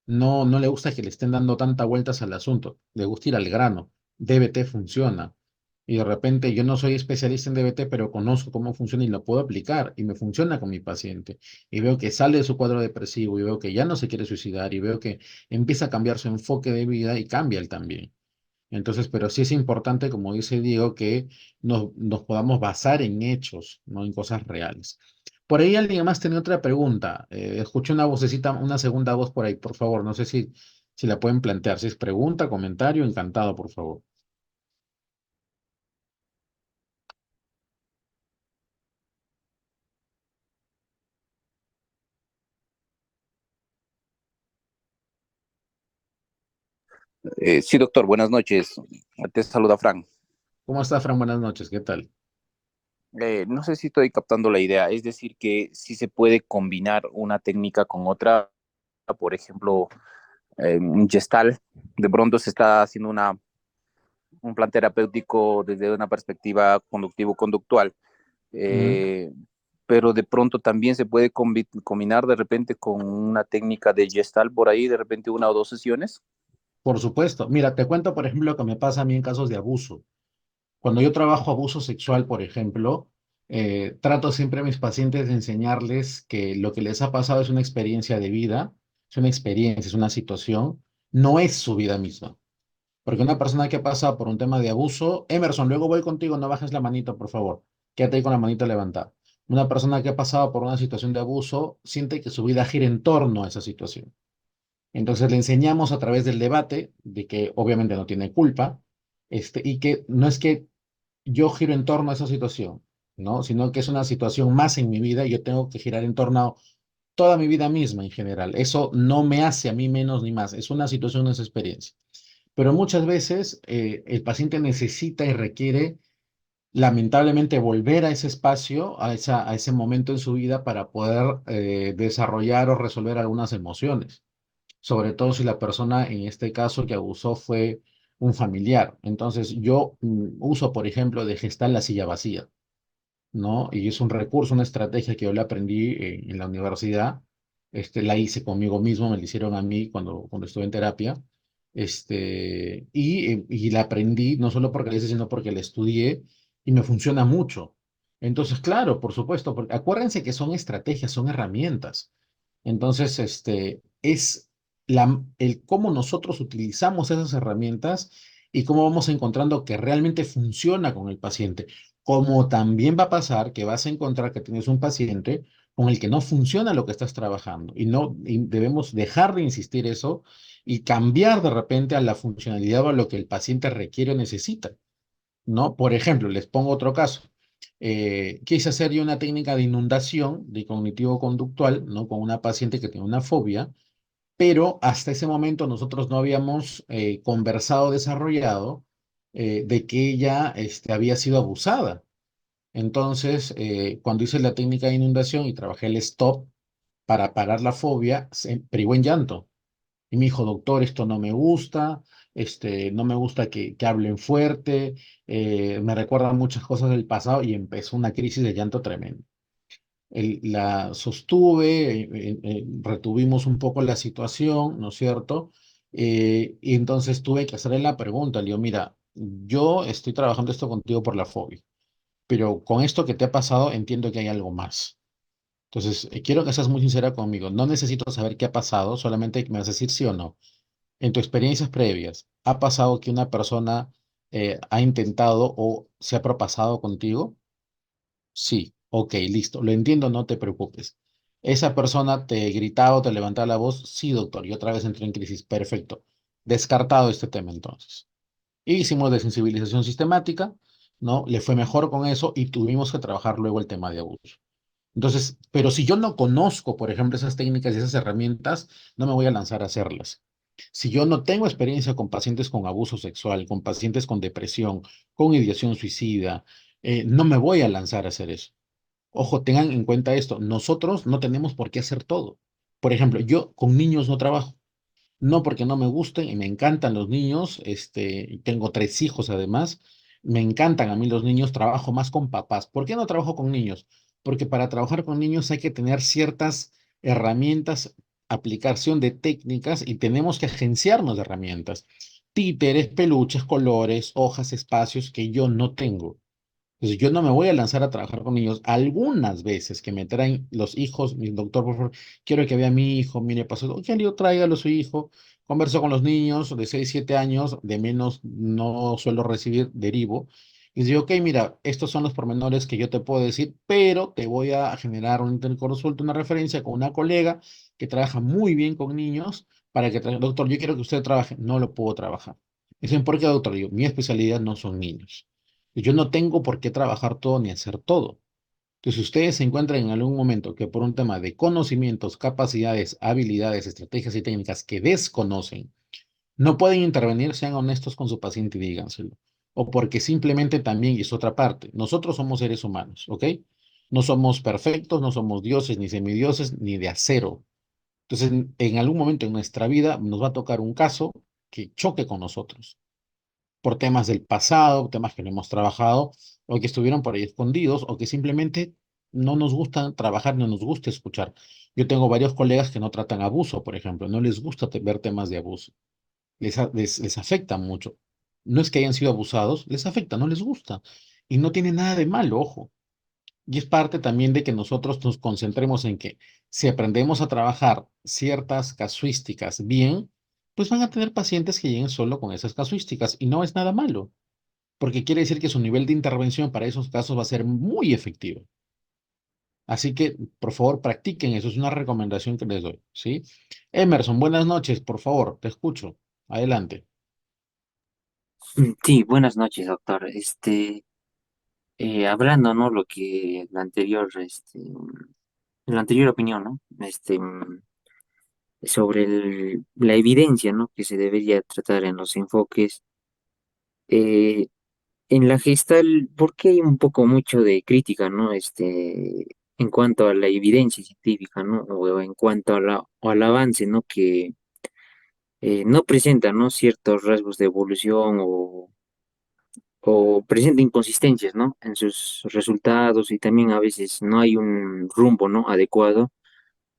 No, no le gusta que le estén dando tanta vueltas al asunto, le gusta ir al grano. DBT funciona. Y de repente yo no soy especialista en DBT, pero conozco cómo funciona y lo puedo aplicar y me funciona con mi paciente. Y veo que sale de su cuadro depresivo y veo que ya no se quiere suicidar y veo que empieza a cambiar su enfoque de vida y cambia él también. Entonces, pero sí es importante, como dice Diego, que nos podamos basar en hechos, no en cosas reales. Por ahí alguien más tenía otra pregunta. Escuché una vocecita, una segunda voz por ahí, por favor. No sé si la pueden plantear. Si es pregunta, comentario, encantado, por favor. Sí, doctor, buenas noches. Te saluda Frank. ¿Cómo está, Fran? Buenas noches, ¿qué tal? No sé si estoy captando la idea, es decir, que si se puede combinar una técnica con otra, por ejemplo, un gestal, de pronto se está haciendo un plan terapéutico desde una perspectiva conductivo-conductual, Ujú. eh, pero de pronto también se puede combinar de repente con una técnica de gestal por ahí, de repente 1 o 2 sesiones. Por supuesto. Mira, te cuento, por ejemplo, lo que me pasa a mí en casos de abuso. Cuando yo trabajo abuso sexual, por ejemplo, trato siempre a mis pacientes de enseñarles que lo que les ha pasado es una experiencia de vida, es una experiencia, es una situación, no es su vida misma. Porque una persona que ha pasado por un tema de abuso, Emerson, luego voy contigo, no bajes la manito, por favor. Quédate ahí con la manita levantada. Una persona que ha pasado por una situación de abuso siente que su vida gira en torno a esa situación. Entonces le enseñamos a través del debate de que obviamente no tiene culpa, y que no es que yo giro en torno a esa situación, ¿no? Sino que es una situación más en mi vida y yo tengo que girar en torno a toda mi vida misma en general. Eso no me hace a mí menos ni más, es una situación, es experiencia. Pero muchas veces el paciente necesita y requiere lamentablemente volver a ese espacio, a ese momento en su vida para poder desarrollar o resolver algunas emociones, sobre todo si la persona en este caso que abusó fue un familiar. Entonces yo uso, por ejemplo, de gestar la silla vacía, ¿no? Y es un recurso, una estrategia que yo le aprendí en la universidad. La hice conmigo mismo, me la hicieron a mí cuando estuve en terapia. Y la aprendí no solo porque la hice, sino porque la estudié y me funciona mucho. Entonces, claro, por supuesto, porque acuérdense que son estrategias, son herramientas. Entonces, es el cómo nosotros utilizamos esas herramientas y cómo vamos encontrando que realmente funciona con el paciente. Como también va a pasar que vas a encontrar que tienes un paciente con el que no funciona lo que estás trabajando y debemos dejar de insistir eso y cambiar de repente a la funcionalidad o a lo que el paciente requiere o necesita, ¿no? Por ejemplo, les pongo otro caso. Quise hacer yo una técnica de inundación de cognitivo-conductual, ¿no? Con una paciente que tiene una fobia, pero hasta ese momento nosotros no habíamos conversado, desarrollado de que ella había sido abusada. Entonces, cuando hice la técnica de inundación y trabajé el stop para parar la fobia, se privó en llanto. Y me dijo, doctor, esto no me gusta, no me gusta que hablen fuerte, me recuerda muchas cosas del pasado y empezó una crisis de llanto tremenda. La sostuve, retuvimos un poco la situación, ¿no es cierto? Y entonces tuve que hacerle la pregunta, le digo, mira, yo estoy trabajando esto contigo por la fobia, pero con esto que te ha pasado entiendo que hay algo más. Entonces, quiero que seas muy sincera conmigo. No necesito saber qué ha pasado, solamente me vas a decir sí o no. En tus experiencias previas, ¿ha pasado que una persona ha intentado o se ha propasado contigo? Sí, ok, listo, lo entiendo, no te preocupes. ¿Esa persona te gritaba o te levantaba la voz? Sí, doctor, y otra vez entré en crisis. Perfecto. Descartado este tema entonces. Hicimos desensibilización sistemática, ¿no? Le fue mejor con eso y tuvimos que trabajar luego el tema de abuso. Entonces, pero si yo no conozco, por ejemplo, esas técnicas y esas herramientas, no me voy a lanzar a hacerlas. Si yo no tengo experiencia con pacientes con abuso sexual, con pacientes con depresión, con ideación suicida, no me voy a lanzar a hacer eso. Ojo, tengan en cuenta esto, nosotros no tenemos por qué hacer todo. Por ejemplo, yo con niños no trabajo. No porque no me gusten y me encantan los niños, y tengo 3 hijos además, me encantan a mí los niños, trabajo más con papás. ¿Por qué no trabajo con niños? Porque para trabajar con niños hay que tener ciertas herramientas, aplicación de técnicas y tenemos que agenciarnos de herramientas. Títeres, peluches, colores, hojas, espacios que yo no tengo. Entonces, yo no me voy a lanzar a trabajar con niños. Algunas veces que me traen los hijos, mi doctor, por favor, quiero que vea a mi hijo, mire, pasó, ok, yo tráigalo a su hijo, converso con los niños de 6 7 años, de menos no suelo recibir, derivo. Y digo, ok, mira, estos son los pormenores que yo te puedo decir, pero te voy a generar un interconsulta, una referencia con una colega que trabaja muy bien con niños para que, doctor, yo quiero que usted trabaje. No lo puedo trabajar. Dicen, ¿por qué, doctor? Digo, mi especialidad no son niños. Yo no tengo por qué trabajar todo ni hacer todo. Entonces, si ustedes se encuentran en algún momento que por un tema de conocimientos, capacidades, habilidades, estrategias y técnicas que desconocen, no pueden intervenir, sean honestos con su paciente y díganselo. O porque simplemente también, y es otra parte, nosotros somos seres humanos, ¿ok? No somos perfectos, no somos dioses, ni semidioses, ni de acero. Entonces, en algún momento en nuestra vida nos va a tocar un caso que choque con nosotros, por temas del pasado, temas que no hemos trabajado, o que estuvieron por ahí escondidos, o que simplemente no nos gusta trabajar, no nos gusta escuchar. Yo tengo varios colegas que no tratan abuso, por ejemplo, no les gusta ver temas de abuso, les afecta mucho. No es que hayan sido abusados, les afecta, no les gusta. Y no tiene nada de malo, ojo. Y es parte también de que nosotros nos concentremos en que si aprendemos a trabajar ciertas casuísticas bien, pues van a tener pacientes que lleguen solo con esas casuísticas y no es nada malo, porque quiere decir que su nivel de intervención para esos casos va a ser muy efectivo. Así que, por favor, practiquen eso, es una recomendación que les doy, ¿sí? Emerson, buenas noches, por favor, te escucho. Adelante. Sí, buenas noches, doctor. Hablando, ¿no? Lo que la anterior opinión, ¿no? Sobre la evidencia, ¿no? Que se debería tratar en los enfoques. eh, en la gestal, porque hay un poco mucho de crítica, ¿no? En cuanto a la evidencia científica, ¿no? O en cuanto a o al avance, ¿no? Que no presenta, ¿no? Ciertos rasgos de evolución o presenta inconsistencias, ¿no? En sus resultados y también a veces no hay un rumbo, ¿no? Adecuado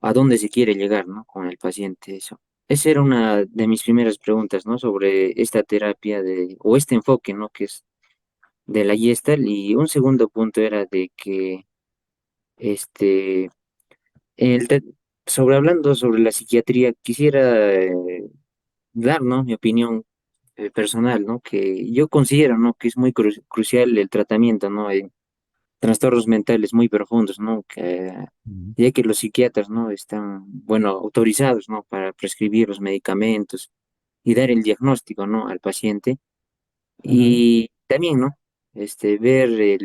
a dónde se quiere llegar, ¿no? Con el paciente, eso. Esa era una de mis primeras preguntas, ¿no? Sobre esta terapia o este enfoque, ¿no? Que es de la Gestalt. Y un segundo punto era de que, este, el te- sobre hablando sobre la psiquiatría, quisiera dar, ¿no? Mi opinión personal, ¿no? Que yo considero, ¿no? Que es muy crucial el tratamiento, ¿no? Trastornos mentales muy profundos, ¿no? Ujú, Ya que los psiquiatras, ¿no? Están, bueno, autorizados, ¿no? Para prescribir los medicamentos y dar el diagnóstico, ¿no? Al paciente. ujú, Y también, ¿no? Ver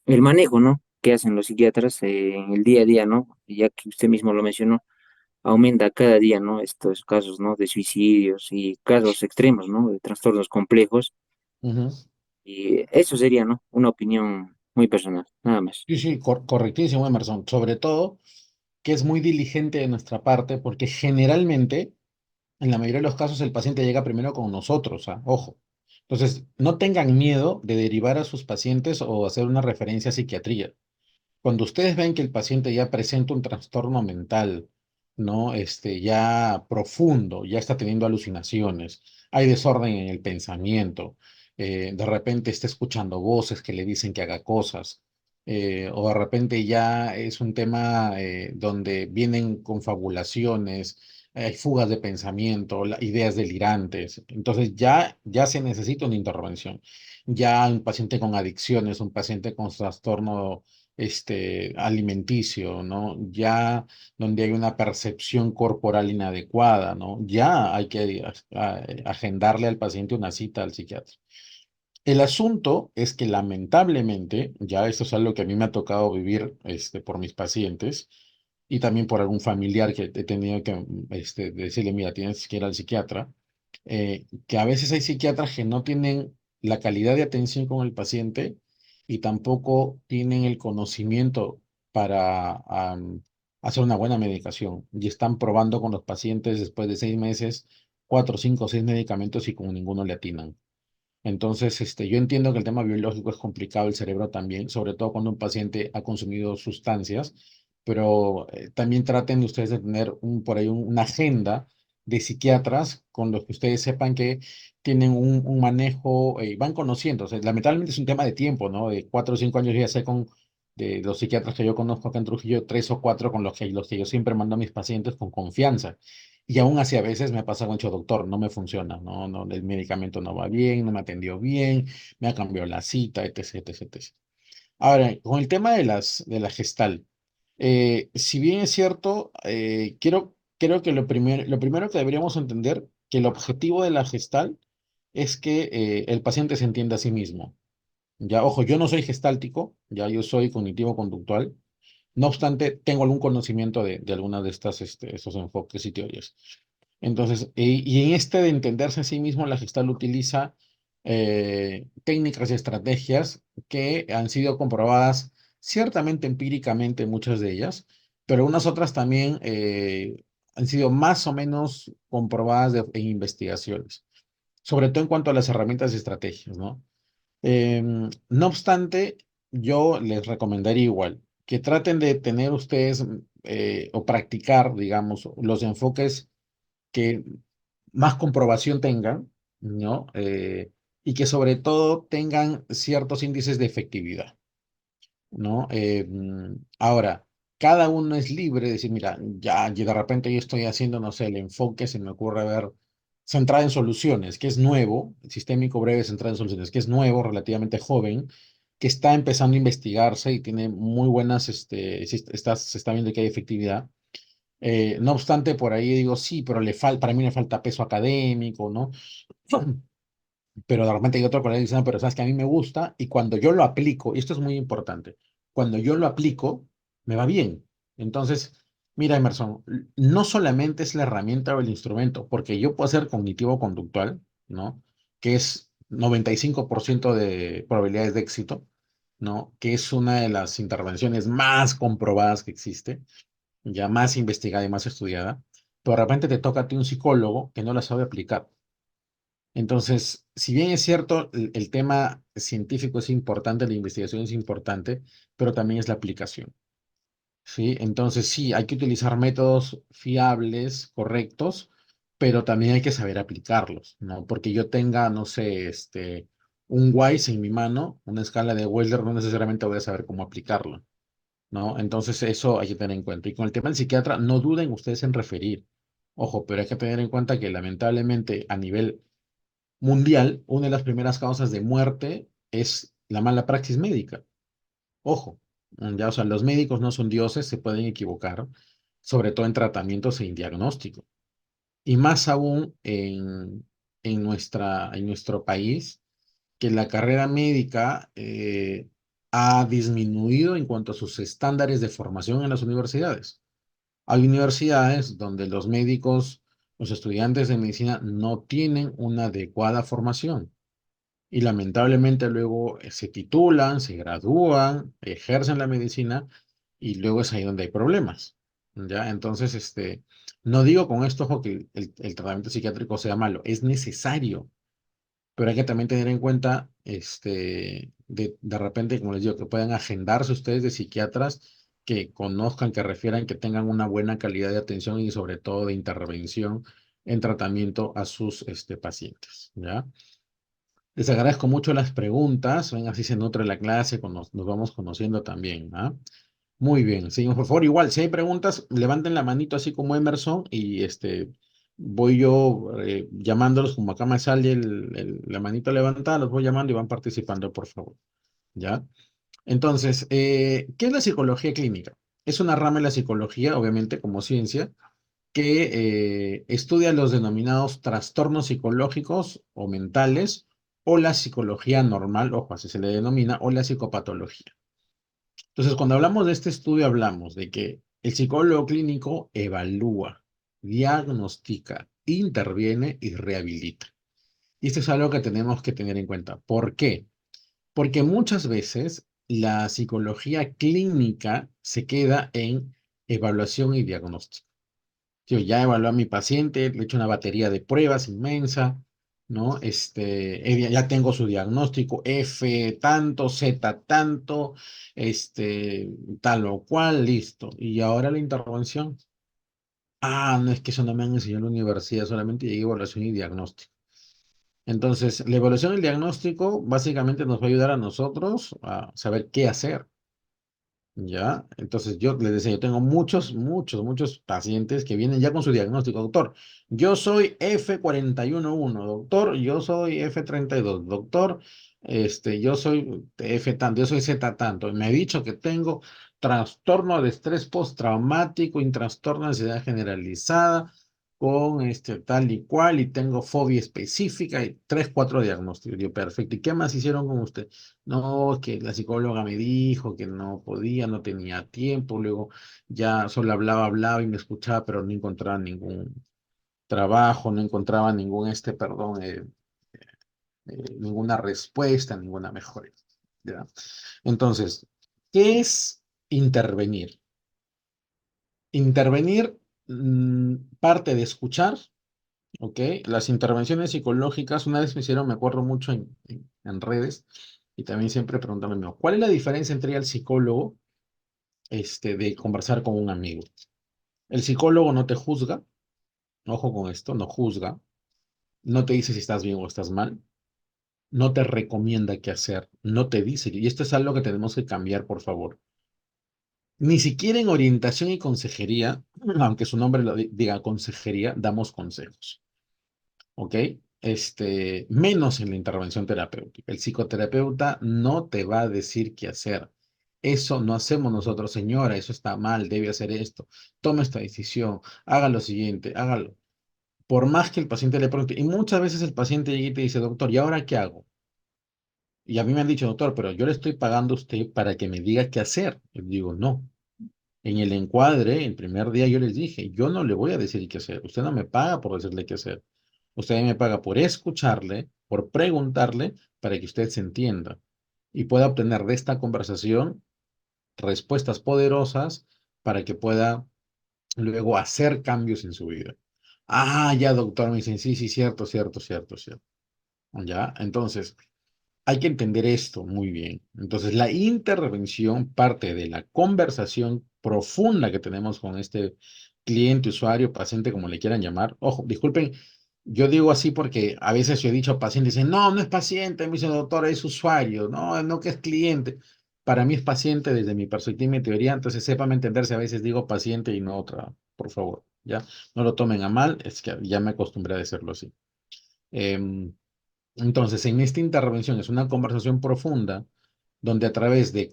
el manejo, ¿no? Que hacen los psiquiatras en el día a día, ¿no? Ya que usted mismo lo mencionó, aumenta cada día, ¿no? Estos casos, ¿no? De suicidios y casos extremos, ¿no? De trastornos complejos. ujú. Y eso sería, ¿no? Una opinión muy personal, nada más. Sí, sí, correctísimo, Emerson. Sobre todo que es muy diligente de nuestra parte, porque generalmente, en la mayoría de los casos, el paciente llega primero con nosotros, ¿ah? Ojo. Entonces, no tengan miedo de derivar a sus pacientes o hacer una referencia a psiquiatría. Cuando ustedes ven que el paciente ya presenta un trastorno mental, ¿no? Ya profundo, ya está teniendo alucinaciones, hay desorden en el pensamiento, de repente está escuchando voces que le dicen que haga cosas, o de repente ya es un tema donde vienen confabulaciones, hay fugas de pensamiento, ideas delirantes. Entonces ya se necesita una intervención. Ya un paciente con adicciones, un paciente con trastorno alimenticio, ¿no? Ya donde hay una percepción corporal inadecuada, ¿no? Ya hay que agendarle al paciente una cita al psiquiatra. El asunto es que lamentablemente, ya esto es algo que a mí me ha tocado vivir por mis pacientes y también por algún familiar que he tenido que decirle, mira, tienes que ir al psiquiatra, que a veces hay psiquiatras que no tienen la calidad de atención con el paciente y tampoco tienen el conocimiento para hacer una buena medicación y están probando con los pacientes después de 6 meses, 4, 5, 6 medicamentos y con ninguno le atinan. Entonces, yo entiendo que el tema biológico es complicado, el cerebro también, sobre todo cuando un paciente ha consumido sustancias, pero también traten de ustedes de tener por ahí una agenda de psiquiatras con los que ustedes sepan que tienen un manejo, van conociendo. O sea, lamentablemente es un tema de tiempo, ¿no? De 4 o 5 años ya sé de los psiquiatras que yo conozco acá en Trujillo, 3 o 4 con los que yo siempre mando a mis pacientes con confianza. Y aún así a veces me pasa mucho, doctor, no me funciona, no, no, el medicamento no va bien, no me atendió bien, me ha cambiado la cita, etc, etc, etc. Ahora, con el tema de la gestal, si bien es cierto, creo que lo primero que deberíamos entender, que el objetivo de la gestal es que el paciente se entienda a sí mismo. Ya, ojo, yo no soy gestáltico, ya yo soy cognitivo-conductual, no obstante, tengo algún conocimiento de algunas de estos enfoques y teorías. Entonces, y en este de entenderse a sí mismo, la Gestalt utiliza técnicas y estrategias que han sido comprobadas ciertamente empíricamente, muchas de ellas, pero unas otras también han sido más o menos comprobadas en investigaciones, sobre todo en cuanto a las herramientas y estrategias, ¿no? No obstante, yo les recomendaría igual que traten de tener ustedes o practicar, digamos, los enfoques que más comprobación tengan, ¿no? Y que sobre todo tengan ciertos índices de efectividad, ¿no? Ahora, cada uno es libre de decir, mira, ya y de repente yo estoy haciendo, no sé, el enfoque, se me ocurre ver, centrado en soluciones, que es nuevo, el sistémico breve centrado en soluciones, que es nuevo, relativamente joven, que está empezando a investigarse y tiene muy buenas, se está viendo que hay efectividad. No obstante, por ahí digo, sí, pero para mí le falta peso académico, ¿no? Pero de repente hay otro colega que dice, no, pero sabes que a mí me gusta y cuando yo lo aplico, y esto es muy importante, cuando yo lo aplico, me va bien. Entonces, mira, Emerson, no solamente es la herramienta o el instrumento, porque yo puedo ser cognitivo-conductual, ¿no? Que es 95% de probabilidades de éxito, ¿no? Que es una de las intervenciones más comprobadas que existe, ya más investigada y más estudiada, pero de repente te toca a ti un psicólogo que no la sabe aplicar. Entonces, si bien es cierto, el tema científico es importante, la investigación es importante, pero también es la aplicación, ¿sí? Entonces, sí, hay que utilizar métodos fiables, correctos, pero también hay que saber aplicarlos, ¿no? Porque yo tenga, no sé, un WISE en mi mano, una escala de Wechsler, no necesariamente voy a saber cómo aplicarlo, ¿no? Entonces, eso hay que tener en cuenta. Y con el tema del psiquiatra, no duden ustedes en referir. Ojo, pero hay que tener en cuenta que lamentablemente a nivel mundial, una de las primeras causas de muerte es la mala praxis médica. Ojo, ya, o sea, los médicos no son dioses, se pueden equivocar, sobre todo en tratamientos e en diagnóstico. Y más aún en nuestro país, que la carrera médica ha disminuido en cuanto a sus estándares de formación en las universidades. Hay universidades donde los médicos, los estudiantes de medicina no tienen una adecuada formación y lamentablemente luego se titulan, se gradúan, ejercen la medicina y luego es ahí donde hay problemas, ¿ya? Entonces, no digo con esto ojo, que el tratamiento psiquiátrico sea malo, es necesario, pero hay que también tener en cuenta, de repente, como les digo, que puedan agendarse ustedes de psiquiatras que conozcan, que refieran, que tengan una buena calidad de atención y sobre todo de intervención en tratamiento a sus, pacientes, ¿ya? Les agradezco mucho las preguntas, ven, así se nutre la clase, nos vamos conociendo también, ¿ah? Muy bien, seguimos, por favor, igual, si hay preguntas, levanten la manito así como Emerson y voy yo llamándolos, como acá me sale la manito levantada, los voy llamando y van participando, por favor, ¿ya? Entonces, ¿qué es la psicología clínica? Es una rama de la psicología, obviamente, como ciencia, que estudia los denominados trastornos psicológicos o mentales o la psicología normal, ojo, así se le denomina, o la psicopatología. Entonces, cuando hablamos de este estudio, hablamos de que el psicólogo clínico evalúa, diagnostica, interviene y rehabilita. Y esto es algo que tenemos que tener en cuenta. ¿Por qué? Porque muchas veces la psicología clínica se queda en evaluación y diagnóstico. Yo ya evalué a mi paciente, le he hecho una batería de pruebas inmensa, ¿no? Ya tengo su diagnóstico, F tanto, Z tanto, tal o cual, listo. Y ahora la intervención. Ah, no es que eso no me han enseñado en la universidad, solamente llegué a evaluación y diagnóstico. Entonces, la evaluación y el diagnóstico básicamente nos va a ayudar a nosotros a saber qué hacer. ¿Ya? Entonces yo les decía, yo tengo muchos pacientes que vienen ya con su diagnóstico, doctor. Yo soy F41.1, doctor, yo soy F32, doctor, yo soy F tanto, yo soy Z tanto. Y me ha dicho que tengo trastorno de estrés postraumático y trastorno de ansiedad generalizada con tal y cual y tengo fobia específica y tres, cuatro diagnósticos. Yo, perfecto. ¿Y qué más hicieron con usted? No, que la psicóloga me dijo que no podía, no tenía tiempo, luego ya solo hablaba y me escuchaba, pero no encontraba trabajo, no encontraba ningún, ninguna respuesta, ninguna mejora. ¿Ya? Entonces, ¿qué es intervenir? Intervenir parte de escuchar, ¿ok? Las intervenciones psicológicas, una vez me hicieron, me acuerdo mucho en redes, y también siempre preguntan, ¿no? ¿Cuál es la diferencia entre el psicólogo de conversar con un amigo? El psicólogo no te juzga, ojo con esto, no juzga, no te dice si estás bien o estás mal, no te recomienda qué hacer, no te dice, y esto es algo que tenemos que cambiar, por favor. Ni siquiera en orientación y consejería, aunque su nombre lo diga consejería, damos consejos, ¿ok? Menos en la intervención terapéutica. El psicoterapeuta no te va a decir qué hacer. Eso no hacemos nosotros, señora, eso está mal, debe hacer esto, tome esta decisión, haga lo siguiente, hágalo. Por más que el paciente le pregunte, y muchas veces el paciente llega y te dice, doctor, ¿y ahora qué hago? Y a mí me han dicho, doctor, pero yo le estoy pagando a usted para que me diga qué hacer. Yo digo, no. En el encuadre, el primer día yo les dije, yo no le voy a decir qué hacer. Usted no me paga por decirle qué hacer. Usted me paga por escucharle, por preguntarle, para que usted se entienda y pueda obtener de esta conversación respuestas poderosas para que pueda luego hacer cambios en su vida. Ah, ya, doctor, me dicen, sí, sí, cierto, cierto, cierto, cierto. Ya, entonces, hay que entender esto muy bien. Entonces, la intervención parte de la conversación profunda que tenemos con este cliente, usuario, paciente, como le quieran llamar. Ojo, disculpen, yo digo así porque a veces yo he dicho a pacientes, dicen, no, no es paciente, me dice doctor, es usuario, no, no que es cliente. Para mí es paciente desde mi perspectiva y mi teoría, entonces sépame entenderse, a veces digo paciente y no otra, por favor, ¿ya? No lo tomen a mal, es que ya me acostumbré a decirlo así. Em, entonces, en esta intervención es una conversación profunda, donde a través de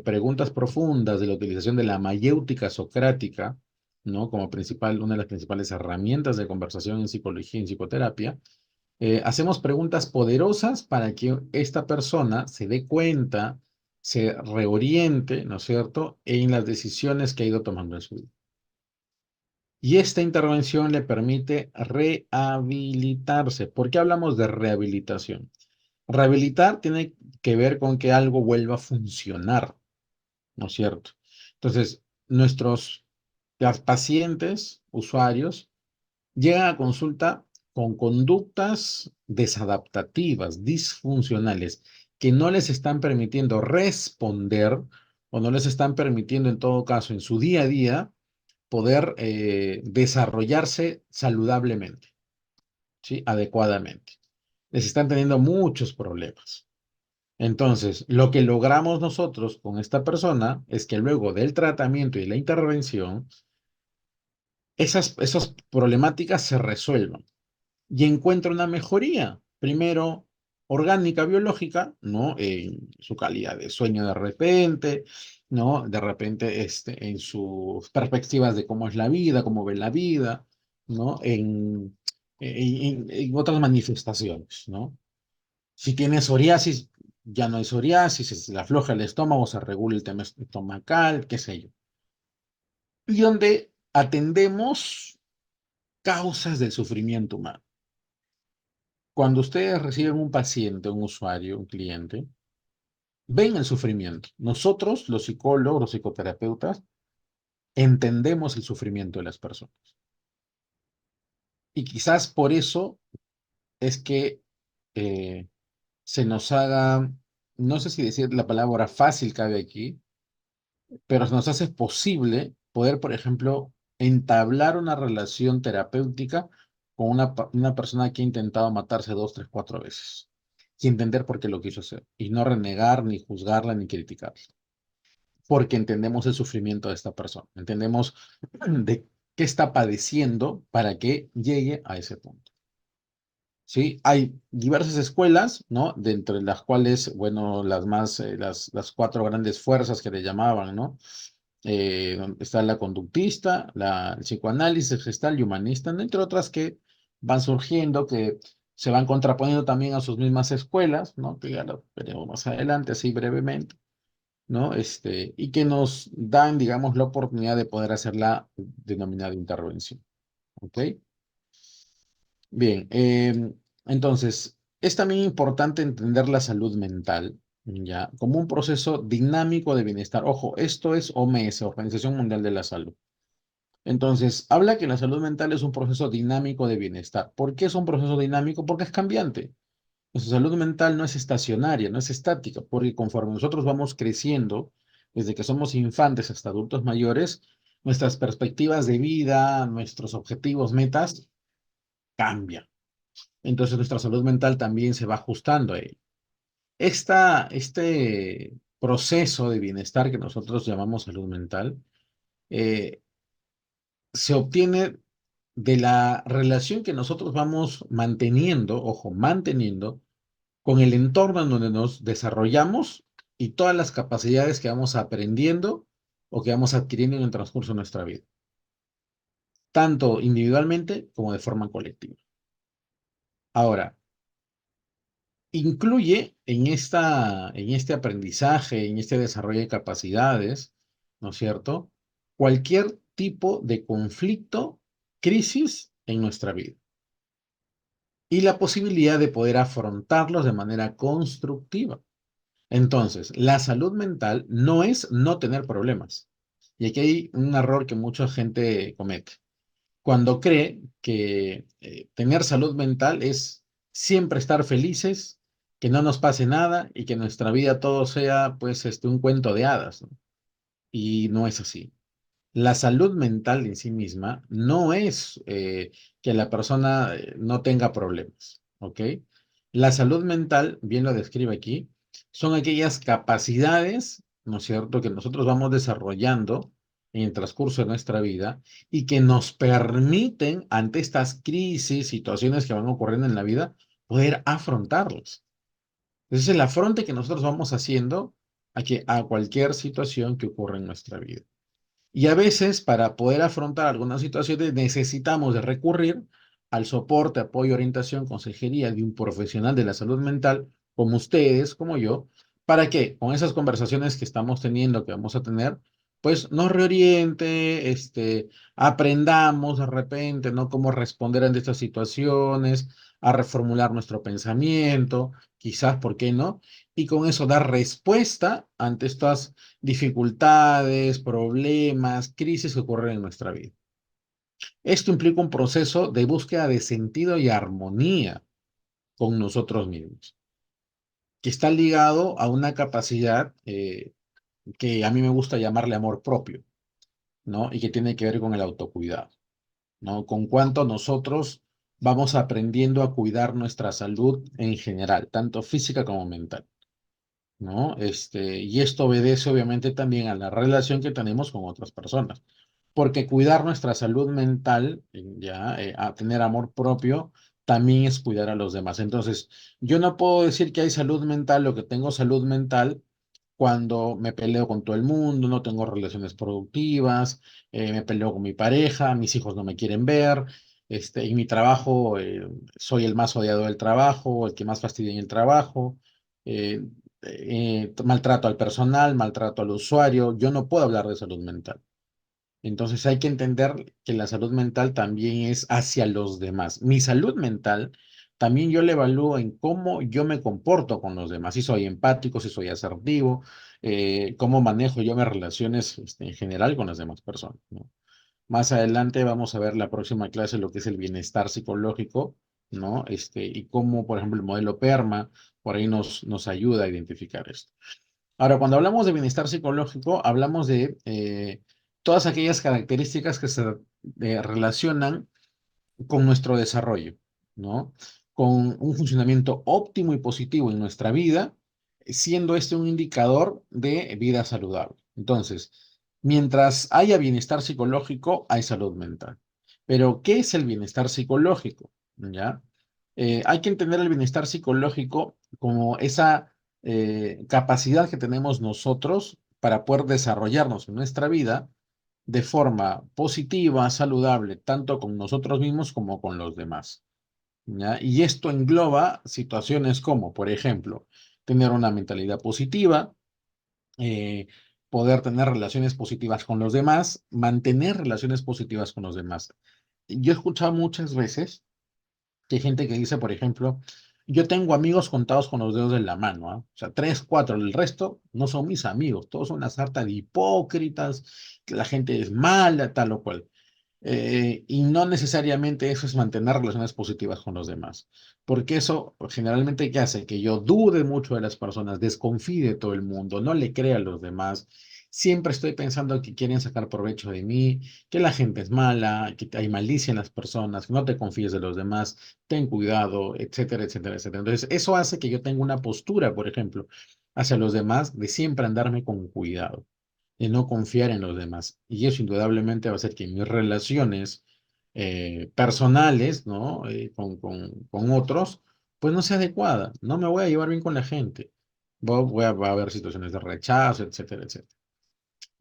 preguntas profundas, de la utilización de la mayéutica socrática, ¿no? Como una de las principales herramientas de conversación en psicología y en psicoterapia, hacemos preguntas poderosas para que esta persona se dé cuenta, se reoriente, ¿no es cierto?, en las decisiones que ha ido tomando en su vida. Y esta intervención le permite rehabilitarse. ¿Por qué hablamos de rehabilitación? Rehabilitar tiene que ver con que algo vuelva a funcionar, ¿no es cierto? Entonces, las pacientes, usuarios, llegan a consulta con conductas desadaptativas, disfuncionales, que no les están permitiendo responder o no les están permitiendo, en todo caso, en su día a día, poder desarrollarse saludablemente, ¿sí? Adecuadamente. Les están teniendo muchos problemas. Entonces, lo que logramos nosotros con esta persona es que luego del tratamiento y la intervención, esas problemáticas se resuelvan y encuentra una mejoría. Primero, orgánica, biológica, ¿no? En su calidad de sueño de repente, ¿no? De repente, en sus perspectivas de cómo es la vida, cómo ve la vida, ¿no? En otras manifestaciones, ¿no? Si tiene psoriasis, ya no hay psoriasis, se le afloja el estómago, se regula el tema estomacal, qué sé yo. Y donde atendemos causas del sufrimiento humano. Cuando ustedes reciben un paciente, un usuario, un cliente, ven el sufrimiento. Nosotros, los psicólogos, los psicoterapeutas, entendemos el sufrimiento de las personas. Y quizás por eso es que eh, se nos haga, no sé si decir la palabra fácil cabe aquí, pero se nos hace posible poder, por ejemplo, entablar una relación terapéutica con una persona que ha intentado matarse 2, 3, 4 veces y entender por qué lo quiso hacer y no renegar, ni juzgarla, ni criticarla, porque entendemos el sufrimiento de esta persona, entendemos de qué está padeciendo para que llegue a ese punto. ¿Sí? Hay diversas escuelas, ¿no? De entre las cuales, bueno, las 4 grandes fuerzas que le llamaban, ¿no? Donde está la conductista, el psicoanálisis gestal y humanista, ¿no? Entre otras que van surgiendo, que se van contraponiendo también a sus mismas escuelas, ¿no? Que ya lo veremos más adelante, así brevemente, ¿no? Y que nos dan, digamos, la oportunidad de poder hacer la denominada intervención, ¿ok? Bien, entonces, es también importante entender la salud mental, ¿ya? Como un proceso dinámico de bienestar. Ojo, esto es OMS, Organización Mundial de la Salud. Entonces, habla que la salud mental es un proceso dinámico de bienestar. ¿Por qué es un proceso dinámico? Porque es cambiante. Nuestra salud mental no es estacionaria, no es estática, porque conforme nosotros vamos creciendo, desde que somos infantes hasta adultos mayores, nuestras perspectivas de vida, nuestros objetivos, metas, cambian. Entonces nuestra salud mental también se va ajustando a ello. Este proceso de bienestar que nosotros llamamos salud mental eh, se obtiene de la relación que nosotros vamos manteniendo, ojo, manteniendo con el entorno en donde nos desarrollamos y todas las capacidades que vamos aprendiendo o que vamos adquiriendo en el transcurso de nuestra vida, tanto individualmente como de forma colectiva. Ahora, incluye en este aprendizaje, en este desarrollo de capacidades, ¿no es cierto? Cualquier tipo de conflicto, crisis en nuestra vida y la posibilidad de poder afrontarlos de manera constructiva. Entonces, la salud mental no es no tener problemas. Y aquí hay un error que mucha gente comete cuando cree que tener salud mental es siempre estar felices, que no nos pase nada y que nuestra vida todo sea pues un cuento de hadas, ¿no? Y no es así. La salud mental en sí misma no es que la persona no tenga problemas, ¿ok? La salud mental, bien lo describe aquí, son aquellas capacidades, ¿no es cierto?, que nosotros vamos desarrollando en el transcurso de nuestra vida y que nos permiten, ante estas crisis, situaciones que van ocurriendo en la vida, poder afrontarlas. Ese es el afronte que nosotros vamos haciendo a cualquier situación que ocurra en nuestra vida. Y a veces, para poder afrontar algunas situaciones, necesitamos de recurrir al soporte, apoyo, orientación, consejería de un profesional de la salud mental, como ustedes, como yo, para que con esas conversaciones que estamos teniendo, que vamos a tener, pues nos reoriente, aprendamos de repente, ¿no? Cómo responder ante estas situaciones, a reformular nuestro pensamiento, quizás, ¿por qué no? Y con eso dar respuesta ante estas dificultades, problemas, crisis que ocurren en nuestra vida. Esto implica un proceso de búsqueda de sentido y armonía con nosotros mismos, que está ligado a una capacidad que a mí me gusta llamarle amor propio, ¿no? Y que tiene que ver con el autocuidado, ¿no? Con cuánto nosotros vamos aprendiendo a cuidar nuestra salud en general, tanto física como mental, ¿no? Y esto obedece obviamente también a la relación que tenemos con otras personas, porque cuidar nuestra salud mental, a tener amor propio, también es cuidar a los demás. Entonces, yo no puedo decir que hay salud mental o que tengo salud mental cuando me peleo con todo el mundo, no tengo relaciones productivas, me peleo con mi pareja, mis hijos no me quieren ver, en mi trabajo soy el más odiado del trabajo, el que más fastidia en el trabajo, eh, maltrato al personal, maltrato al usuario, yo no puedo hablar de salud mental. Entonces hay que entender que la salud mental también es hacia los demás. Mi salud mental también yo la evalúo en cómo yo me comporto con los demás, si soy empático, si soy asertivo, cómo manejo yo mis relaciones en general con las demás personas, ¿no? Más adelante vamos a ver la próxima clase lo que es el bienestar psicológico, ¿no? Y cómo, por ejemplo, el modelo PERMA por ahí nos ayuda a identificar esto. Ahora, cuando hablamos de bienestar psicológico, hablamos de todas aquellas características que se relacionan con nuestro desarrollo, ¿no? Con un funcionamiento óptimo y positivo en nuestra vida, siendo este un indicador de vida saludable. Entonces, mientras haya bienestar psicológico, hay salud mental. Pero, ¿qué es el bienestar psicológico? ¿Ya? Hay que entender el bienestar psicológico como esa capacidad que tenemos nosotros para poder desarrollarnos en nuestra vida de forma positiva, saludable, tanto con nosotros mismos como con los demás, ¿ya? Y esto engloba situaciones como, por ejemplo, tener una mentalidad positiva, eh, poder tener relaciones positivas con los demás, mantener relaciones positivas con los demás. Yo he escuchado muchas veces Que hay gente que dice, por ejemplo, yo tengo amigos contados con los dedos de la mano, ¿ah? O sea, tres, cuatro, el resto no son mis amigos, todos son una sarta de hipócritas, que la gente es mala, tal o cual. Y no necesariamente eso es mantener relaciones positivas con los demás, porque eso generalmente ¿qué hace? Que yo dude mucho de las personas, desconfíe de todo el mundo, no le crea a los demás, siempre estoy pensando que quieren sacar provecho de mí, que la gente es mala, que hay malicia en las personas, que no te confíes de los demás, ten cuidado, etcétera, etcétera, etcétera. Entonces, eso hace que yo tenga una postura, por ejemplo, hacia los demás de siempre andarme con cuidado, de no confiar en los demás. Y eso indudablemente va a hacer que mis relaciones personales, ¿no? Con otros, pues no sea adecuada. No me voy a llevar bien con la gente. Va a haber situaciones de rechazo, etcétera, etcétera.